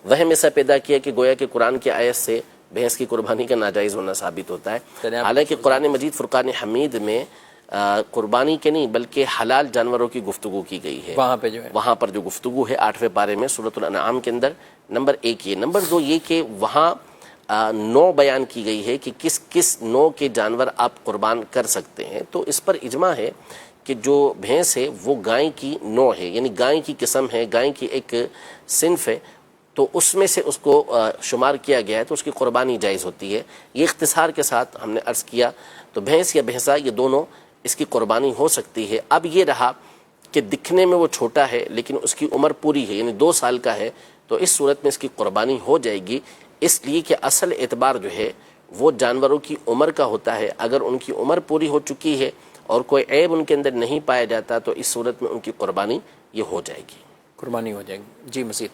وہم ایسا پیدا کیا کہ گویا کہ قرآن کی آیت سے بھینس کی قربانی کا ناجائز ہونا ثابت ہوتا ہے، حالانکہ قرآن مجید فرقان حمید میں قربانی کے نہیں بلکہ حلال جانوروں کی گفتگو کی گئی ہے، وہاں پر جو گفتگو ہے 8ویں پارے میں سورۃ الانعام کے اندر، نمبر 1 یہ، نمبر 2 یہ کہ وہاں نو بیان کی گئی ہے کہ کس کس نو کے جانور آپ قربان کر سکتے ہیں، تو اس پر اجماع ہے کہ جو بھینس ہے وہ گائے کی نو ہے، یعنی گائے کی قسم ہے، گائے کی ایک صنف ہے، تو اس میں سے اس کو شمار کیا گیا ہے تو اس کی قربانی جائز ہوتی ہے۔ یہ اختصار کے ساتھ ہم نے عرض کیا، تو بھینس یا بھینسا یہ دونوں اس کی قربانی ہو سکتی ہے۔ اب یہ رہا کہ دکھنے میں وہ چھوٹا ہے لیکن اس کی عمر پوری ہے، یعنی 2 سال کا ہے، تو اس صورت میں اس کی قربانی ہو جائے گی، اس لیے کہ اصل اعتبار جو ہے وہ جانوروں کی عمر کا ہوتا ہے۔ اگر ان کی عمر پوری ہو چکی ہے اور کوئی عیب ان کے اندر نہیں پایا جاتا تو اس صورت میں ان کی قربانی یہ ہو جائے گی، قربانی ہو جائے گی۔ جی مزید۔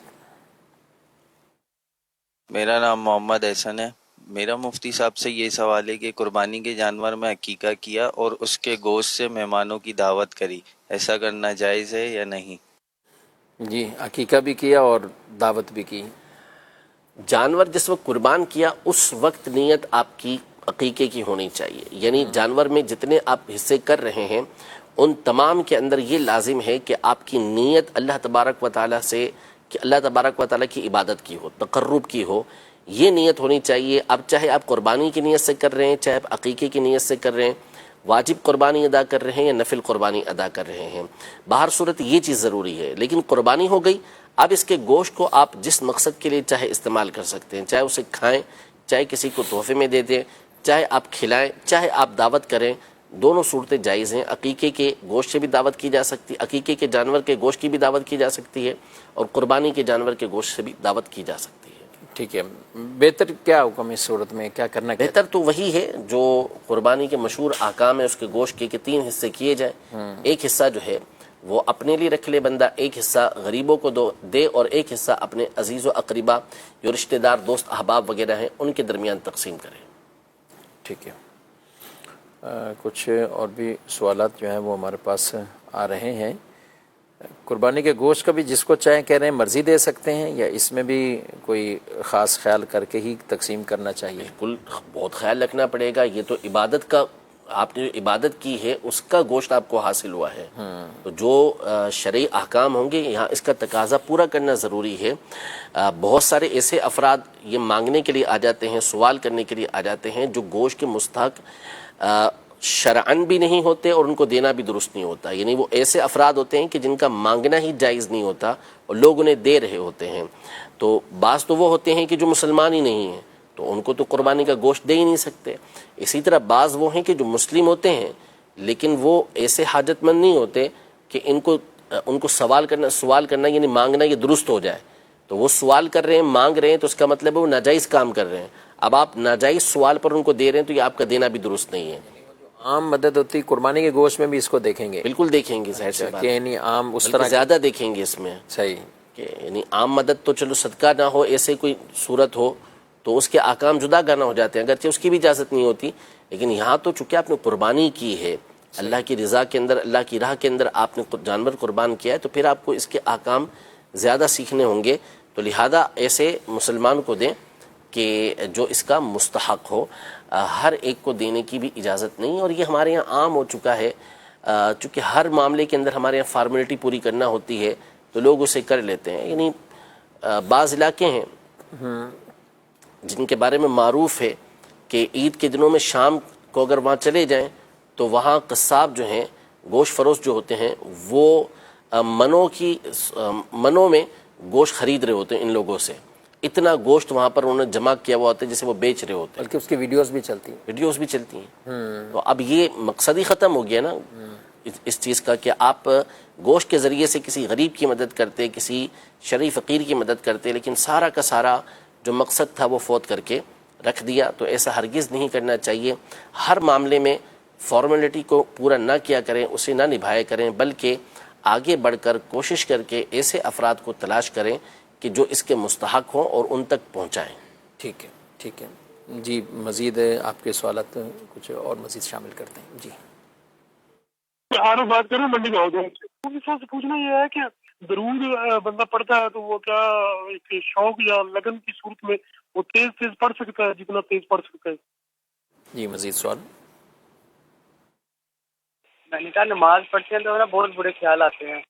میرا نام محمد احسن ہے۔ میرا مفتی صاحب سے یہ سوال ہے کہ قربانی کے جانور میں عقیقہ کیا اور اس کے گوشت سے مہمانوں کی دعوت کری، ایسا کرنا جائز ہے یا نہیں؟ جی، عقیقہ بھی کیا اور دعوت بھی کی۔ جانور جس وقت قربان کیا اس وقت نیت آپ کی عقیقے کی ہونی چاہیے، یعنی جانور میں جتنے آپ حصے کر رہے ہیں ان تمام کے اندر یہ لازم ہے کہ آپ کی نیت اللہ تبارک و تعالیٰ سے، کہ اللہ تبارک و تعالیٰ کی عبادت کی ہو، تقرب کی ہو، یہ نیت ہونی چاہیے۔ اب چاہے آپ قربانی کی نیت سے کر رہے ہیں، چاہے آپ عقیقے کی نیت سے کر رہے ہیں، واجب قربانی ادا کر رہے ہیں یا نفل قربانی ادا کر رہے ہیں، باہر صورت یہ چیز ضروری ہے۔ لیکن قربانی ہو گئی، اب اس کے گوشت کو آپ جس مقصد کے لیے چاہے استعمال کر سکتے ہیں، چاہے اسے کھائیں، چاہے کسی کو تحفے میں دے دیں، چاہے آپ کھلائیں، چاہے آپ دعوت کریں، دونوں صورتیں جائز ہیں۔ عقیقے کے گوشت سے بھی دعوت کی جا سکتی ہے، عقیقے کے جانور کے گوشت کی بھی دعوت کی جا سکتی ہے، اور قربانی کے جانور کے گوشت سے بھی دعوت کی جا سکتی ہے۔ ٹھیک ہے، بہتر کیا حکم اس صورت میں کیا کرنا؟ بہتر تو وہی ہے جو قربانی کے مشہور احکام ہے اس کے گوشت کے، کہ 3 حصے کیے جائیں، ایک حصہ جو ہے وہ اپنے لیے رکھ لے بندہ، ایک حصہ غریبوں کو دے، اور ایک حصہ اپنے عزیز و اقربا جو رشتہ دار دوست احباب وغیرہ ہیں ان کے درمیان تقسیم کرے۔ ٹھیک ہے، کچھ اور بھی سوالات جو ہیں وہ ہمارے پاس آ رہے ہیں۔ قربانی کے گوشت کا بھی جس کو چاہیں کہہ رہے ہیں مرضی دے سکتے ہیں، یا اس میں بھی کوئی خاص خیال کر کے ہی تقسیم کرنا چاہیے؟ بالکل بہت خیال رکھنا پڑے گا، یہ تو عبادت کا، آپ نے جو عبادت کی ہے اس کا گوشت آپ کو حاصل ہوا ہے، تو جو شرعی احکام ہوں گے یہاں اس کا تقاضا پورا کرنا ضروری ہے۔ بہت سارے ایسے افراد یہ مانگنے کے لیے آ جاتے ہیں، سوال کرنے کے لیے آ جاتے ہیں جو گوشت کے مستحق شرعن بھی نہیں ہوتے اور ان کو دینا بھی درست نہیں ہوتا، یعنی وہ ایسے افراد ہوتے ہیں کہ جن کا مانگنا ہی جائز نہیں ہوتا اور لوگ انہیں دے رہے ہوتے ہیں۔ تو بعض تو وہ ہوتے ہیں کہ جو مسلمان ہی نہیں ہیں تو ان کو تو قربانی کا گوشت دے ہی نہیں سکتے، اسی طرح بعض وہ ہیں کہ جو مسلم ہوتے ہیں لیکن وہ ایسے حاجت مند نہیں ہوتے کہ ان کو سوال کرنا یعنی مانگنا یہ درست ہو جائے، تو وہ سوال کر رہے ہیں، مانگ رہے ہیں، تو اس کا مطلب ہے وہ ناجائز کام کر رہے ہیں۔ اب آپ ناجائز سوال پر ان کو دے رہے ہیں تو یہ آپ کا دینا بھی درست نہیں ہے۔ عام مدد ہوتی قربانی کے گوشت میں بھی اس کو دیکھیں گے؟ بالکل دیکھیں گے، ظاہر سی بات ہے، یعنی عام اس طرح زیادہ دیکھیں گے اس میں، صحیح، کہ یعنی عام مدد تو چلو صدقہ نہ ہو، ایسے کوئی صورت ہو تو اس کے احکام جدا کرنا ہو جاتے ہیں، اگرچہ اس کی بھی اجازت نہیں ہوتی، لیکن یہاں تو چونکہ آپ نے قربانی کی ہے اللہ کی رضا کے اندر، اللہ کی راہ کے اندر آپ نے جانور قربان کیا ہے، تو پھر آپ کو اس کے احکام زیادہ سیکھنے ہوں گے، تو لہذا ایسے مسلمان کو دیں کہ جو اس کا مستحق ہو، ہر ایک کو دینے کی بھی اجازت نہیں، اور یہ ہمارے یہاں عام ہو چکا ہے، چونکہ ہر معاملے کے اندر ہمارے یہاں فارمیلٹی پوری کرنا ہوتی ہے تو لوگ اسے کر لیتے ہیں، یعنی بعض علاقے ہیں جن کے بارے میں معروف ہے کہ عید کے دنوں میں شام کو اگر وہاں چلے جائیں تو وہاں قصاب جو ہیں، گوشت فروش جو ہوتے ہیں، وہ منوں میں گوشت خرید رہے ہوتے ہیں ان لوگوں سے، اتنا گوشت وہاں پر انہوں نے جمع کیا ہوا ہوتا ہے جسے وہ بیچ رہے ہوتے ہیں، بلکہ اس کی ویڈیوز بھی چلتی ہیں۔ تو اب یہ مقصد ہی ختم ہو گیا نا اس چیز کا، کہ آپ گوشت کے ذریعے سے کسی غریب کی مدد کرتے، کسی شرعی فقیر کی مدد کرتے، لیکن سارا کا سارا جو مقصد تھا وہ فوت کر کے رکھ دیا، تو ایسا ہرگز نہیں کرنا چاہیے۔ ہر معاملے میں فارمیلٹی کو پورا نہ کیا کریں، اسے نہ نبھایا کریں، بلکہ آگے بڑھ کر کوشش کر کے ایسے افراد کو تلاش کریں کہ جو اس کے مستحق ہوں اور ان تک پہنچائیں۔ ٹھیک ہے، ٹھیک ہے جی، مزید آپ کے سوالات کچھ اور مزید شامل کرتے ہیں جی۔ عارف بات کروں منڈی کا ہوگا، سے پوچھنا یہ ہے کہ درود بندہ پڑھتا ہے تو وہ کیا ایک شوق یا لگن کی صورت میں وہ تیز تیز پڑھ سکتا ہے جتنا تیز پڑھ سکتا ہے؟ جی مزید سوال؟ میں نے کہا نماز پڑھتے ہیں تو بہت برے خیال آتے ہیں۔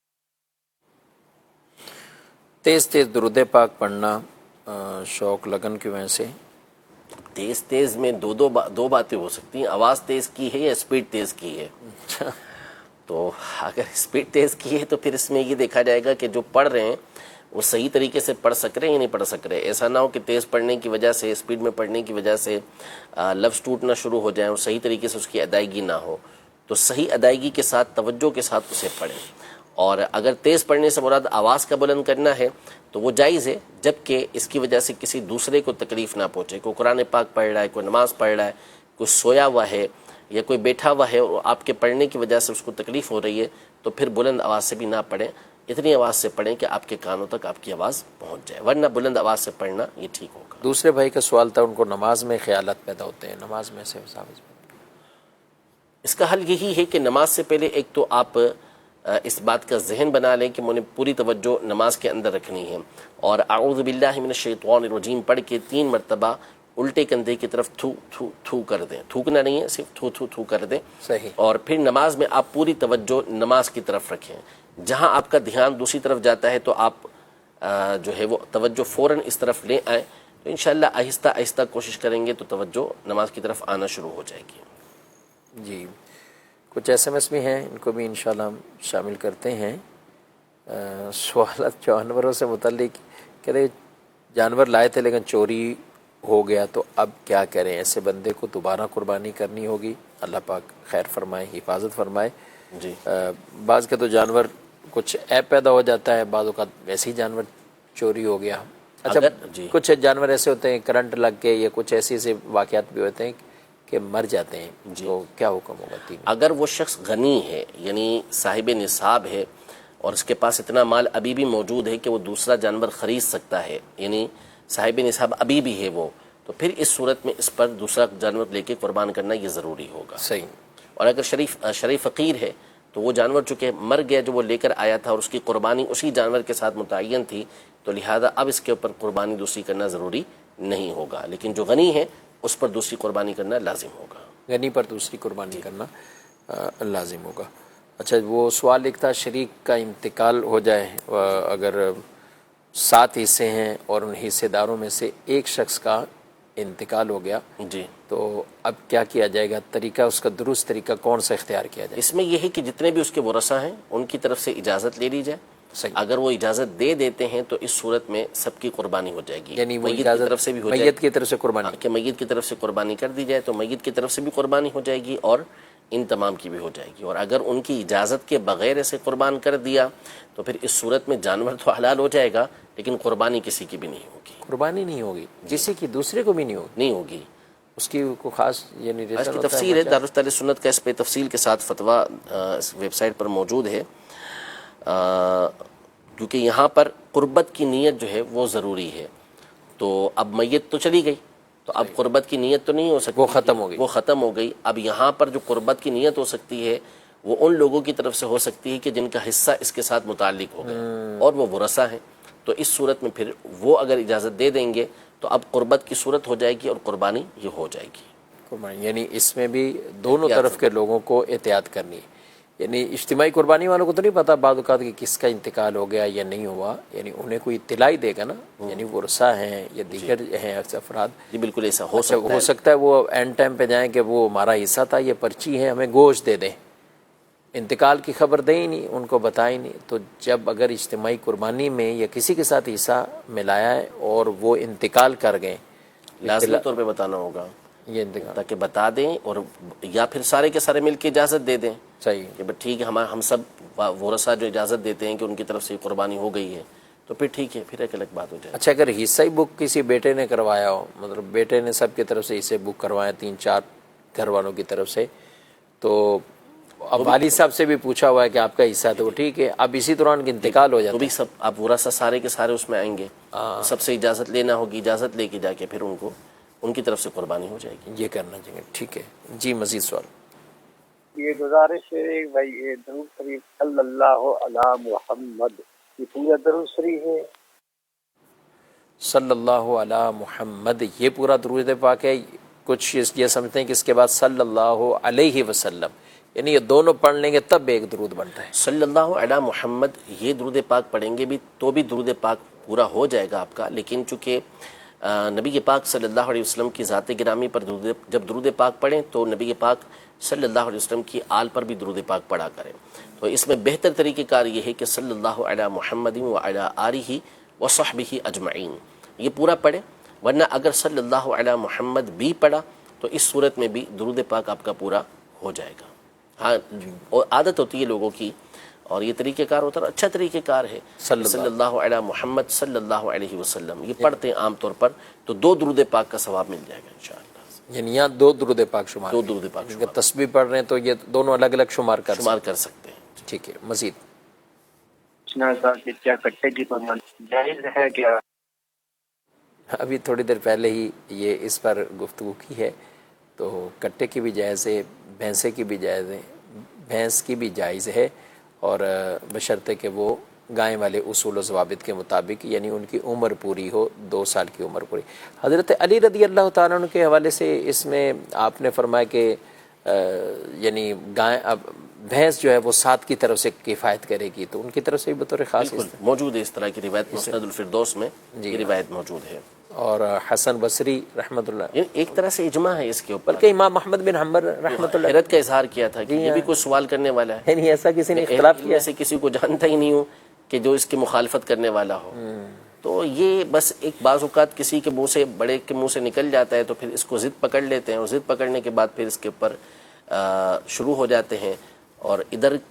تیز تیز درود پاک پڑھنا شوق لگن کی وجہ سے؟ تیز تیز میں دو باتیں ہو سکتی ہیں، آواز تیز کی ہے یا اسپیڈ تیز کی ہے۔ تو اگر اسپیڈ تیز کی ہے تو پھر اس میں یہ دیکھا جائے گا کہ جو پڑھ رہے ہیں وہ صحیح طریقے سے پڑھ سک رہے ہیں یا نہیں پڑھ سک رہے۔ ایسا نہ ہو کہ تیز پڑھنے کی وجہ سے، اسپیڈ میں پڑھنے کی وجہ سے لفظ ٹوٹنا شروع ہو جائیں اور صحیح طریقے سے اس کی ادائیگی نہ ہو۔ تو صحیح ادائیگی کے ساتھ، توجہ کے ساتھ اسے پڑھیں۔ اور اگر تیز پڑھنے سے مراد آواز کا بلند کرنا ہے تو وہ جائز ہے، جبکہ اس کی وجہ سے کسی دوسرے کو تکلیف نہ پہنچے۔ کوئی قرآن پاک پڑھ رہا ہے، کوئی نماز پڑھ رہا ہے، کوئی سویا ہوا ہے یا کوئی بیٹھا ہوا ہے اور آپ کے پڑھنے کی وجہ سے اس کو تکلیف ہو رہی ہے تو پھر بلند آواز سے بھی نہ پڑھیں، اتنی آواز سے پڑھیں کہ آپ کے کانوں تک آپ کی آواز پہنچ جائے، ورنہ بلند آواز سے پڑھنا یہ ٹھیک ہوگا۔ دوسرے بھائی کا سوال تھا، ان کو نماز میں خیالات پیدا ہوتے ہیں، نماز میں سے اس کا حل یہی ہے کہ نماز سے پہلے ایک تو آپ اس بات کا ذہن بنا لیں کہ مجھے پوری توجہ نماز کے اندر رکھنی ہے، اور اعوذ باللہ من الشیطان الرجیم پڑھ کے 3 مرتبہ الٹے کندھے کی طرف تھو تھو تھو کر دیں، تھوکنا نہیں ہے، صرف تھو تھو تھو کر دیں۔ صحیح۔ اور پھر نماز میں آپ پوری توجہ نماز کی طرف رکھیں، جہاں آپ کا دھیان دوسری طرف جاتا ہے تو آپ جو ہے وہ توجہ فوراً اس طرف لے آئیں، تو انشاءاللہ آہستہ آہستہ کوشش کریں گے تو توجہ نماز کی طرف آنا شروع ہو جائے گی۔ جی کچھ ایس ایم ایس بھی ہیں، ان کو بھی انشاءاللہ ہم شامل کرتے ہیں۔ سوالات جانوروں سے متعلق، کہہ رہے جانور لائے تھے لیکن چوری ہو گیا تو اب کیا کریں؟ ایسے بندے کو دوبارہ قربانی کرنی ہوگی؟ اللہ پاک خیر فرمائے، حفاظت فرمائے۔ جی بعض کے تو جانور کچھ عیب پیدا ہو جاتا ہے، بعض اوقات ویسے ہی جانور چوری ہو گیا۔ اچھا جی کچھ جانور ایسے ہوتے ہیں کرنٹ لگ کے یا کچھ ایسے واقعات بھی ہوتے ہیں کہ مر جاتے ہیں، تو کیا حکم ہوگا؟ اگر وہ شخص غنی ہے، یعنی صاحب نصاب ہے، اور اس کے پاس اتنا مال ابھی بھی موجود ہے کہ وہ دوسرا جانور خرید سکتا ہے، یعنی صاحب نصاب ابھی بھی ہے وہ، تو پھر اس صورت میں اس پر دوسرا جانور لے کے قربان کرنا یہ ضروری ہوگا۔ صحیح۔ اور اگر شریف فقیر ہے تو وہ جانور چونکہ مر گیا جو وہ لے کر آیا تھا اور اس کی قربانی اسی جانور کے ساتھ متعین تھی، تو لہذا اب اس کے اوپر قربانی دوسری کرنا ضروری نہیں ہوگا، لیکن جو غنی ہے اس پر دوسری قربانی کرنا لازم ہوگا۔ غنی پر دوسری قربانی کرنا لازم ہوگا۔ اچھا وہ سوال ایک تھا، شریک کا انتقال ہو جائے، اگر 7 حصے ہیں اور ان حصے داروں میں سے ایک شخص کا انتقال ہو گیا، جی تو اب کیا کیا جائے گا؟ طریقہ، اس کا درست طریقہ کون سا اختیار کیا جائے؟ اس میں یہ ہے کہ جتنے بھی اس کے ورثہ ہیں ان کی طرف سے اجازت لے لی جائے۔ اگر وہ اجازت دے دیتے ہیں تو اس صورت میں سب کی قربانی ہو جائے گی، یعنی وہ میت کی طرف سے بھی ہو جائے گی، میت کی طرف سے قربانی، کہ میت کی طرف سے قربانی کر دی جائے تو میت کی طرف سے بھی قربانی ہو جائے گی اور ان تمام کی بھی ہو جائے گی۔ اور اگر ان کی اجازت کے بغیر اسے قربان کر دیا تو پھر اس صورت میں جانور تو حلال ہو جائے گا لیکن قربانی کسی کی بھی نہیں ہوگی۔ قربانی نہیں ہوگی، کسی کی دوسرے کو بھی نہیں ہوگی، اس کی کوئی خاص یعنی اس کی تفصیل ہے، دارالتعلیق سنت کا اس پہ تفصیل کے ساتھ فتویٰ اس ویب سائٹ پر موجود ہے، کیونکہ یہاں پر قربت کی نیت جو ہے وہ ضروری ہے۔ تو اب میت تو چلی گئی تو اب قربت کی نیت تو نہیں ہو سکتی، وہ ختم ہو گئی۔ اب یہاں پر جو قربت کی نیت ہو سکتی ہے وہ ان لوگوں کی طرف سے ہو سکتی ہے کہ جن کا حصہ اس کے ساتھ متعلق ہو گیا اور وہ ورثہ ہیں، تو اس صورت میں پھر وہ اگر اجازت دے دیں گے تو اب قربت کی صورت ہو جائے گی اور قربانی یہ ہو جائے گی۔ یعنی اس میں بھی دونوں طرف کے لوگوں کو احتیاط کرنی ہے، یعنی اجتماعی قربانی والوں کو تو نہیں پتا بعض اوقات کہ کس کا انتقال ہو گیا یا نہیں ہوا، یعنی انہیں کوئی اطلاع دے گا نا، یعنی ورثہ ہیں یا دیگر ہیں افراد، جی بالکل ایسا ہو سکتا ہے وہ اینڈ ٹائم پہ جائیں کہ وہ ہمارا حصہ تھا، یہ پرچی ہے، ہمیں گوشت دے دیں، انتقال کی خبر دیں ہی نہیں، ان کو بتائیں نہیں۔ تو جب اگر اجتماعی قربانی میں یا کسی کے ساتھ حصہ ملایا ہے اور وہ انتقال کر گئے، لازمی طور پہ بتانا ہوگا یہ انتقال، تاکہ بتا دیں، اور یا پھر سارے کے سارے مل کے اجازت دے دیں۔ صحیح کہ ٹھیک ہے، ہم سب ورثہ جو اجازت دیتے ہیں کہ ان کی طرف سے قربانی ہو گئی ہے تو پھر ٹھیک ہے، پھر ایک الگ بات ہو جائے۔ اچھا اگر حصہ ہی بک کسی بیٹے نے کروایا ہو، مطلب بیٹے نے سب کی طرف سے حصے بک کروائے 3-4 گھر والوں کی طرف سے، تو اب والد صاحب سے بھی پوچھا ہوا ہے کہ آپ کا حصہ تو وہ ٹھیک ہے، اب اسی دوران انتقال ہو جاتا تو بھی سب اب ورثہ سارے کے سارے اس میں آئیں گے، سب سے اجازت لینا ہوگی، اجازت لے کے جا کے پھر ان کی طرف سے قربانی ہو جائے گی۔ یہ کرنا چاہیے، ٹھیک ہے جی۔ مزید سوال؟ یہ گزارش ہے بھائی، یہ درود شریف صلی اللہ علی محمد، یہ پورا درود شریف ہے؟ صلی اللہ علی محمد یہ پورا درود پاک ہے۔ کچھ یہ سمجھتے ہیں کہ اس کے بعد صلی اللہ علیہ وسلم، یعنی یہ دونوں پڑھ لیں گے تب ایک درود بنتا ہے۔ صلی اللہ علی محمد یہ درود پاک پڑھیں گے بھی تو بھی درود پاک پورا ہو جائے گا آپ کا، لیکن چونکہ نبی پاک صلی اللہ علیہ وسلم کی ذات گرامی پر جب درود پاک پڑھیں تو نبی پاک صلی اللہ علیہ وسلم کی آل پر بھی درود پاک پڑھا کریں۔ تو اس میں بہتر طریقہ کار یہ ہے کہ صلی اللہ علی محمد وعلی آلہ وصحبہ اجمعین یہ پورا پڑھیں، ورنہ اگر صلی اللہ علی محمد بھی پڑھا تو اس صورت میں بھی درود پاک آپ کا پورا ہو جائے گا۔ ہاں، اور عادت ہوتی ہے لوگوں کی، اور یہ طریقہ کار ہوتا ہے، اچھا طریقہ کار ہے، صلی اللہ علی محمد صلی اللہ علیہ وسلم یہ پڑھتے ہیں عام طور پر تو 2 درود پاک کا ثواب مل جائے گا انشاءاللہ۔ یعنی یہاں 2 درود پاک شمار، 2 درود پاک شمار، تسبیح پڑھ رہے ہیں تو یہ دونوں الگ الگ شمار کر سکتے ہیں۔ ٹھیک ہے مزید؟ کیا کٹے کی قربانی جائز ہے کیا؟ ابھی تھوڑی دیر پہلے ہی یہ اس پر گفتگو کی ہے، تو کٹے کی بھی جائز ہے، بھینسے کی بھی جائز ہے، بھینس کی بھی جائز ہے، اور بشرطے کہ وہ گائے والے اصول و ضوابط کے مطابق، یعنی ان کی عمر پوری ہو، 2 سال کی عمر پوری۔ حضرت علی رضی اللہ تعالیٰ عنہ کے حوالے سے اس میں آپ نے فرمایا کہ یعنی گائے بھینس جو ہے وہ 7 کی طرف سے کفایت کرے گی، تو ان کی طرف سے بھی بطور خاص موجود ہے اس طرح کی روایت، مسند الفردوس میں یہ روایت موجود ہے۔ اور حسن بصری رحمۃ اللہ، ایک طرح سے اجماع ہے اس کے اوپر، بلکہ امام محمد بن حنبل رحمۃ اللہ حیرت کا اظہار کیا تھا کہ یہ بھی کوئی سوال کرنے والا ہے، یعنی ایسا کسی نے اختلاف کیا سے کسی کو جانتا ہی نہیں ہوں کہ جو اس کی مخالفت کرنے والا ہو، تو یہ بس ایک بعض اوقات کسی کے منہ سے، بڑے کے منہ سے نکل جاتا ہے تو پھر اس کو ضد پکڑ لیتے ہیں، اور ضد پکڑنے کے بعد پھر اس کے اوپر شروع ہو جاتے ہیں، اور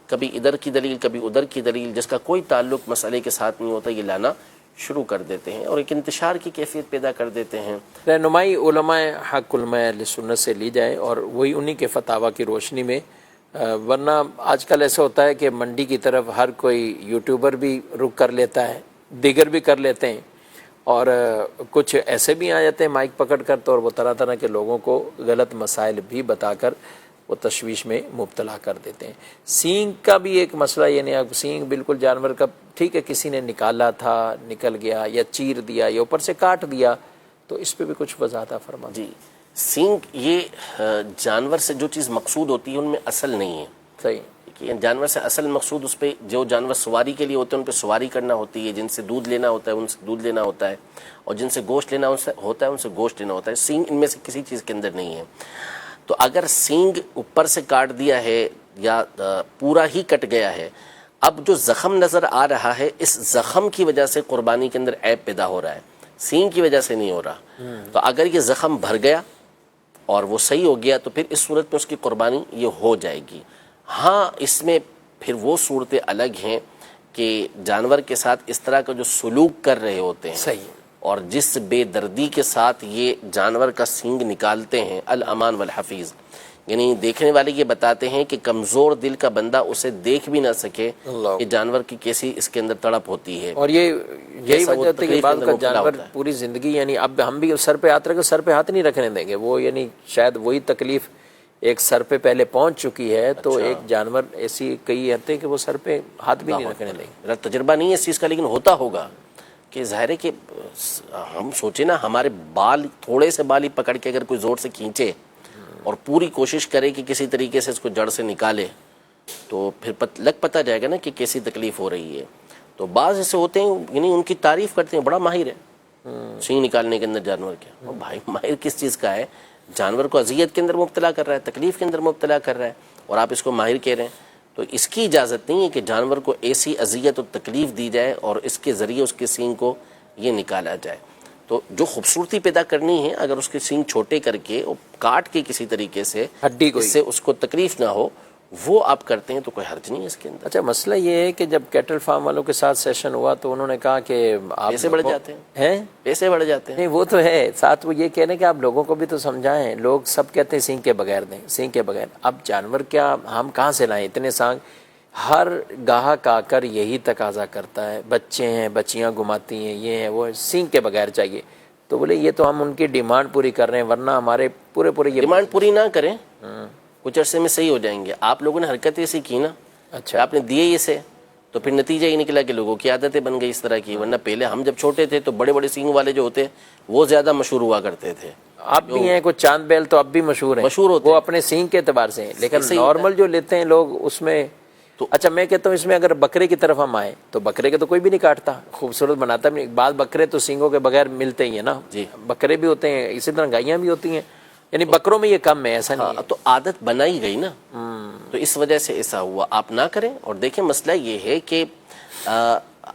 کبھی ادھر کی دلیل کبھی ادھر کی دلیل جس کا کوئی تعلق مسئلے کے ساتھ نہیں ہوتا یہ لانا شروع کر دیتے ہیں، اور ایک انتشار کی کیفیت پیدا کر دیتے ہیں۔ رہنمائی علماء حق علماء اہل سنت سے لی جائے، اور وہی انہی کے فتاویٰ کی روشنی میں، ورنہ آج کل ایسا ہوتا ہے کہ منڈی کی طرف ہر کوئی یوٹیوبر بھی رک کر لیتا ہے، دیگر بھی کر لیتے ہیں، اور کچھ ایسے بھی آ جاتے ہیں مائک پکڑ کر، تو اور وہ طرح طرح کے لوگوں کو غلط مسائل بھی بتا کر وہ تشویش میں مبتلا کر دیتے ہیں۔ سینگ کا بھی ایک مسئلہ، یعنی اب سینگ بالکل جانور کا ٹھیک ہے، کسی نے نکالا تھا، نکل گیا، یا چیر دیا، یا اوپر سے کاٹ دیا، تو اس پہ بھی کچھ وضاحت فرما۔ جی، سینگ یہ جانور سے جو چیز مقصود ہوتی ہے ان میں اصل نہیں ہے، صحیح، جانور سے اصل مقصود اس پہ جو جانور سواری کے لیے ہوتے ہیں ان پہ سواری کرنا ہوتی ہے، جن سے دودھ لینا ہوتا ہے ان سے دودھ لینا ہوتا ہے، اور جن سے گوشت لینا ہوتا ہے ان سے گوشت لینا ہوتا ہے۔ سینگ ان میں سے کسی چیز کے اندر نہیں ہے، تو اگر سینگ اوپر سے کاٹ دیا ہے یا پورا ہی کٹ گیا ہے، اب جو زخم نظر آ رہا ہے اس زخم کی وجہ سے قربانی کے اندر عیب پیدا ہو رہا ہے، سینگ کی وجہ سے نہیں ہو رہا۔ تو اگر یہ زخم بھر گیا اور وہ صحیح ہو گیا تو پھر اس صورت میں اس کی قربانی یہ ہو جائے گی۔ ہاں، اس میں پھر وہ صورتیں الگ ہیں کہ جانور کے ساتھ اس طرح کا جو سلوک کر رہے ہوتے ہیں، صحیح، اور جس بے دردی کے ساتھ یہ جانور کا سینگ نکالتے ہیں، الامان والحفیظ، یعنی دیکھنے والے یہ بتاتے ہیں کہ کمزور دل کا بندہ اسے دیکھ بھی نہ سکے کہ جانور کی کیسی اس کے اندر تڑپ ہوتی ہے، اور یہی وجہ ہوتی ہے کہ بعض کا جانور پوری زندگی، یعنی اب ہم بھی سر پہ ہاتھ رکھ سر پہ ہاتھ نہیں رکھنے دیں گے، وہ یعنی شاید وہی تکلیف ایک سر پہ پہلے پہنچ چکی ہے، تو ایک جانور ایسی کئی ہوتے ہیں کہ وہ سر پہ ہاتھ بھی نہیں رکھنے دیں گے۔ میرا تجربہ نہیں ہے اس چیز کا، لیکن ہوتا ہوگا کہ ظاہر ہے کہ ہم سوچیں نا، ہمارے بال تھوڑے سے بال ہی پکڑ کے اگر کوئی زور سے کھینچے اور پوری کوشش کرے کہ کسی طریقے سے اس کو جڑ سے نکالے تو پھر پتہ جائے گا نا کہ کیسی تکلیف ہو رہی ہے۔ تو بعض ایسے ہوتے ہیں یعنی ان کی تعریف کرتے ہیں، بڑا ماہر ہے سینگ نکالنے کے اندر جانور کے۔ اور بھائی ماہر کس چیز کا ہے؟ جانور کو اذیت کے اندر مبتلا کر رہا ہے، تکلیف کے اندر مبتلا کر رہا ہے، اور آپ اس کو ماہر کہہ رہے ہیں۔ تو اس کی اجازت نہیں ہے کہ جانور کو ایسی اذیت و تکلیف دی جائے اور اس کے ذریعے اس کے سینگ کو یہ نکالا جائے۔ تو جو خوبصورتی پیدا کرنی ہے، اگر اس کے سینگ چھوٹے کر کے اور کاٹ کے کسی طریقے سے ہڈی کو اس سے اس کو تکلیف نہ ہو، وہ آپ کرتے ہیں تو کوئی حرج نہیں ہے اس کے اندر. اچھا مسئلہ یہ ہے کہ جب کیٹل فارم والوں کے ساتھ سیشن ہوا تو انہوں نے کہا کہ آپ پیسے بڑھ جاتے ہیں, پیسے بڑھ جاتے ہیں. نہیں وہ تو ہے, ساتھ وہ یہ کہہ رہے ہیں کہ آپ لوگوں کو بھی تو سمجھائیں. لوگ سب کہتے ہیں سینگ کے بغیر دیں, سینگ کے بغیر. اب جانور کیا ہم کہاں سے لائیں اتنے سانگ؟ ہر گاہک آ کر یہی تقاضا کرتا ہے, بچے ہیں بچیاں گھماتی ہیں, یہ ہیں وہ, سینگ کے بغیر چاہیے. تو بولے یہ تو ہم ان کی ڈیمانڈ پوری کر رہے ہیں, ورنہ ہمارے پورے یہ ڈیمانڈ پوری نہ کریں کچھ عرصے میں صحیح ہو جائیں گے. آپ لوگوں نے حرکت ایسی کی نا, اچھا آپ نے دیے اسے تو پھر نتیجہ یہ نکلا کہ لوگوں کی عادتیں بن گئی اس طرح کی. ورنہ پہلے ہم جب چھوٹے تھے تو بڑے بڑے سینگ والے جو ہوتے وہ زیادہ مشہور ہوا کرتے تھے. اب بھی ہیں کچھ چاند بیل تو اب بھی مشہور ہیں, مشہور ہوتے وہ اپنے سینگ کے اعتبار سے ہیں, لیکن نارمل جو لیتے ہیں لوگ اس میں تو. اچھا میں کہتا ہوں اس میں اگر بکرے کی طرف ہم آئیں تو بکرے کے تو کوئی بھی نہیں کاٹتا, خوبصورت بناتا بھی. بعض بکرے تو سینگوں کے بغیر ملتے ہی ہیں نا, جی بکرے بھی ہوتے ہیں, اسی طرح گائیاں بھی ہوتی ہیں, یعنی بکروں میں یہ کم ہے, ایسا نہیں ہے. تو عادت بنائی گئی نا, تو اس وجہ سے ایسا ہوا. آپ نہ کریں. اور دیکھیں مسئلہ یہ ہے کہ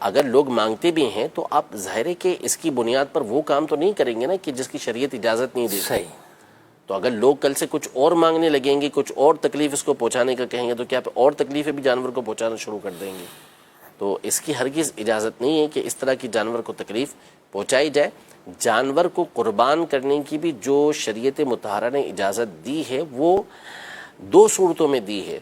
اگر لوگ مانگتے بھی ہیں تو آپ ظاہر ہے کہ اس کی بنیاد پر وہ کام تو نہیں کریں گے نا کہ جس کی شریعت اجازت نہیں دیتی. صحیح. تو اگر لوگ کل سے کچھ اور مانگنے لگیں گے, کچھ اور تکلیف اس کو پہنچانے کا کہیں گے, تو کیا اور تکلیفیں بھی جانور کو پہنچانا شروع کر دیں گے. تو اس کی ہرگز اجازت نہیں ہے کہ اس طرح کی جانور کو تکلیف پہنچائی جائے. جانور کو قربان کرنے کی بھی جو شریعت مطہرہ نے اجازت دی ہے وہ دو صورتوں میں دی ہے,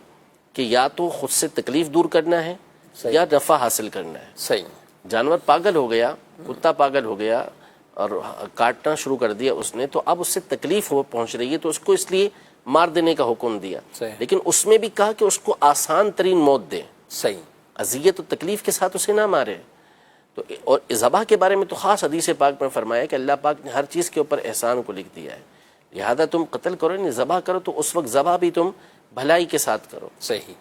کہ یا تو خود سے تکلیف دور کرنا ہے یا نفع حاصل کرنا ہے. صحیح. جانور پاگل ہو گیا, کتا پاگل ہو گیا اور کاٹنا شروع کر دیا اس نے, تو اب اس سے تکلیف پہنچ رہی ہے تو اس کو اس لیے مار دینے کا حکم دیا. لیکن اس میں بھی کہا کہ اس کو آسان ترین موت دے. صحیح. اذیت و تکلیف کے ساتھ اسے نہ مارے. تو اور ذبح کے بارے میں تو خاص حدیث پاک میں فرمایا کہ اللہ پاک نے ہر چیز کے اوپر احسان کو لکھ دیا ہے, لہذا تم قتل کرو نہیں ذبح کرو تو اس وقت ذبح بھی تم بھلائی کے ساتھ کرو, صحیح,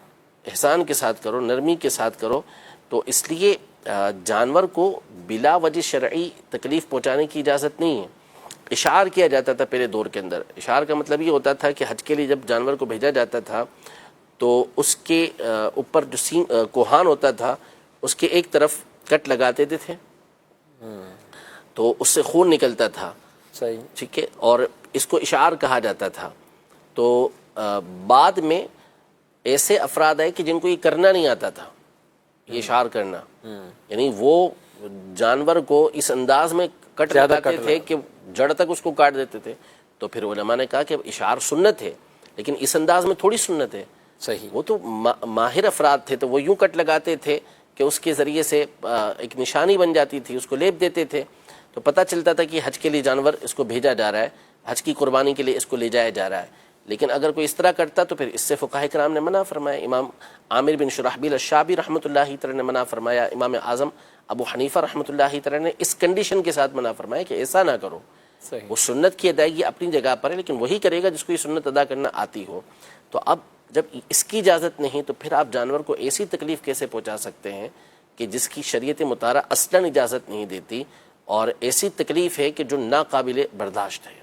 احسان کے ساتھ کرو, نرمی کے ساتھ کرو. تو اس لیے جانور کو بلا وجہ شرعی تکلیف پہنچانے کی اجازت نہیں ہے. اشعار کیا جاتا تھا پہلے دور کے اندر. اشعار کا مطلب یہ ہوتا تھا کہ حج کے لیے جب جانور کو بھیجا جاتا تھا تو اس کے اوپر جو کوہان ہوتا تھا اس کے ایک طرف کٹ لگا دیتے تھے تو اس سے خون نکلتا تھا. صحیح. ٹھیک ہے, اور اس کو اشعار کہا جاتا تھا. تو بعد میں ایسے افراد آئے کہ جن کو یہ کرنا نہیں آتا تھا, یہ اشعار کرنا, یعنی وہ جانور کو اس انداز میں کٹ لگاتے تھے کہ جڑ تک اس کو کاٹ دیتے تھے. تو پھر علماء نے کہا کہ اشعار سنت ہے لیکن اس انداز میں تھوڑی سنت ہے. صحیح. وہ تو ماہر افراد تھے تو وہ یوں کٹ لگاتے تھے کہ اس کے ذریعے سے ایک نشانی بن جاتی تھی, اس کو لیپ دیتے تھے تو پتہ چلتا تھا کہ حج کے لیے جانور اس کو بھیجا جا رہا ہے, حج کی قربانی کے لیے اس کو لے جایا جا رہا ہے. لیکن اگر کوئی اس طرح کرتا تو پھر اس سے فقہاء کرام نے منع فرمایا. امام عامر بن شرحبیل الشعبی رحمۃ اللہ تعالی نے منع فرمایا, امام اعظم ابو حنیفہ رحمۃ اللہ تعالی نے اس کنڈیشن کے ساتھ منع فرمایا کہ ایسا نہ کرو. وہ سنت کی ادائیگی اپنی جگہ پر ہے لیکن وہی کرے گا جس کو یہ سنت ادا کرنا آتی ہو. تو اب جب اس کی اجازت نہیں تو پھر آپ جانور کو ایسی تکلیف کیسے پہنچا سکتے ہیں کہ جس کی شریعت مطہرہ اصلاً اجازت نہیں دیتی, اور ایسی تکلیف ہے کہ جو ناقابل برداشت ہے.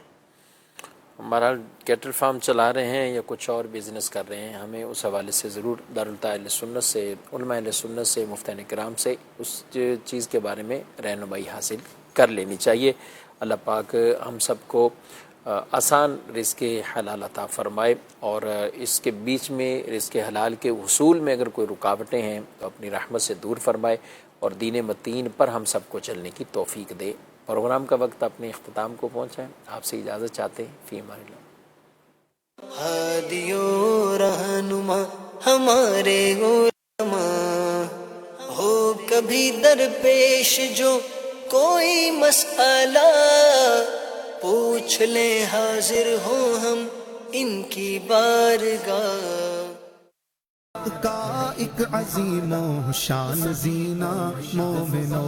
بہرحال کیٹل فارم چلا رہے ہیں یا کچھ اور بزنس کر رہے ہیں, ہمیں اس حوالے سے ضرور دارالتاء اہل سنت سے, علماء اہل سنت سے, مفتیان کرام سے اس چیز کے بارے میں رہنمائی حاصل کر لینی چاہیے. اللہ پاک ہم سب کو آسان رزق حلال عطا فرمائے, اور اس کے بیچ میں رزق حلال کے حصول میں اگر کوئی رکاوٹیں ہیں تو اپنی رحمت سے دور فرمائے, اور دین متین پر ہم سب کو چلنے کی توفیق دے. پروگرام کا وقت اپنے اختتام کو پہنچا ہے, آپ سے اجازت چاہتے ہیں. فی امان اللہ. ہادیو رہنما ہمارے علماء ہو کبھی درپیش جو کوئی مسئلہ پوچھ لیں, حاضر ہوں ہم ان کی بارگاہ. کا ایک عظیم و شان زینہ مومنو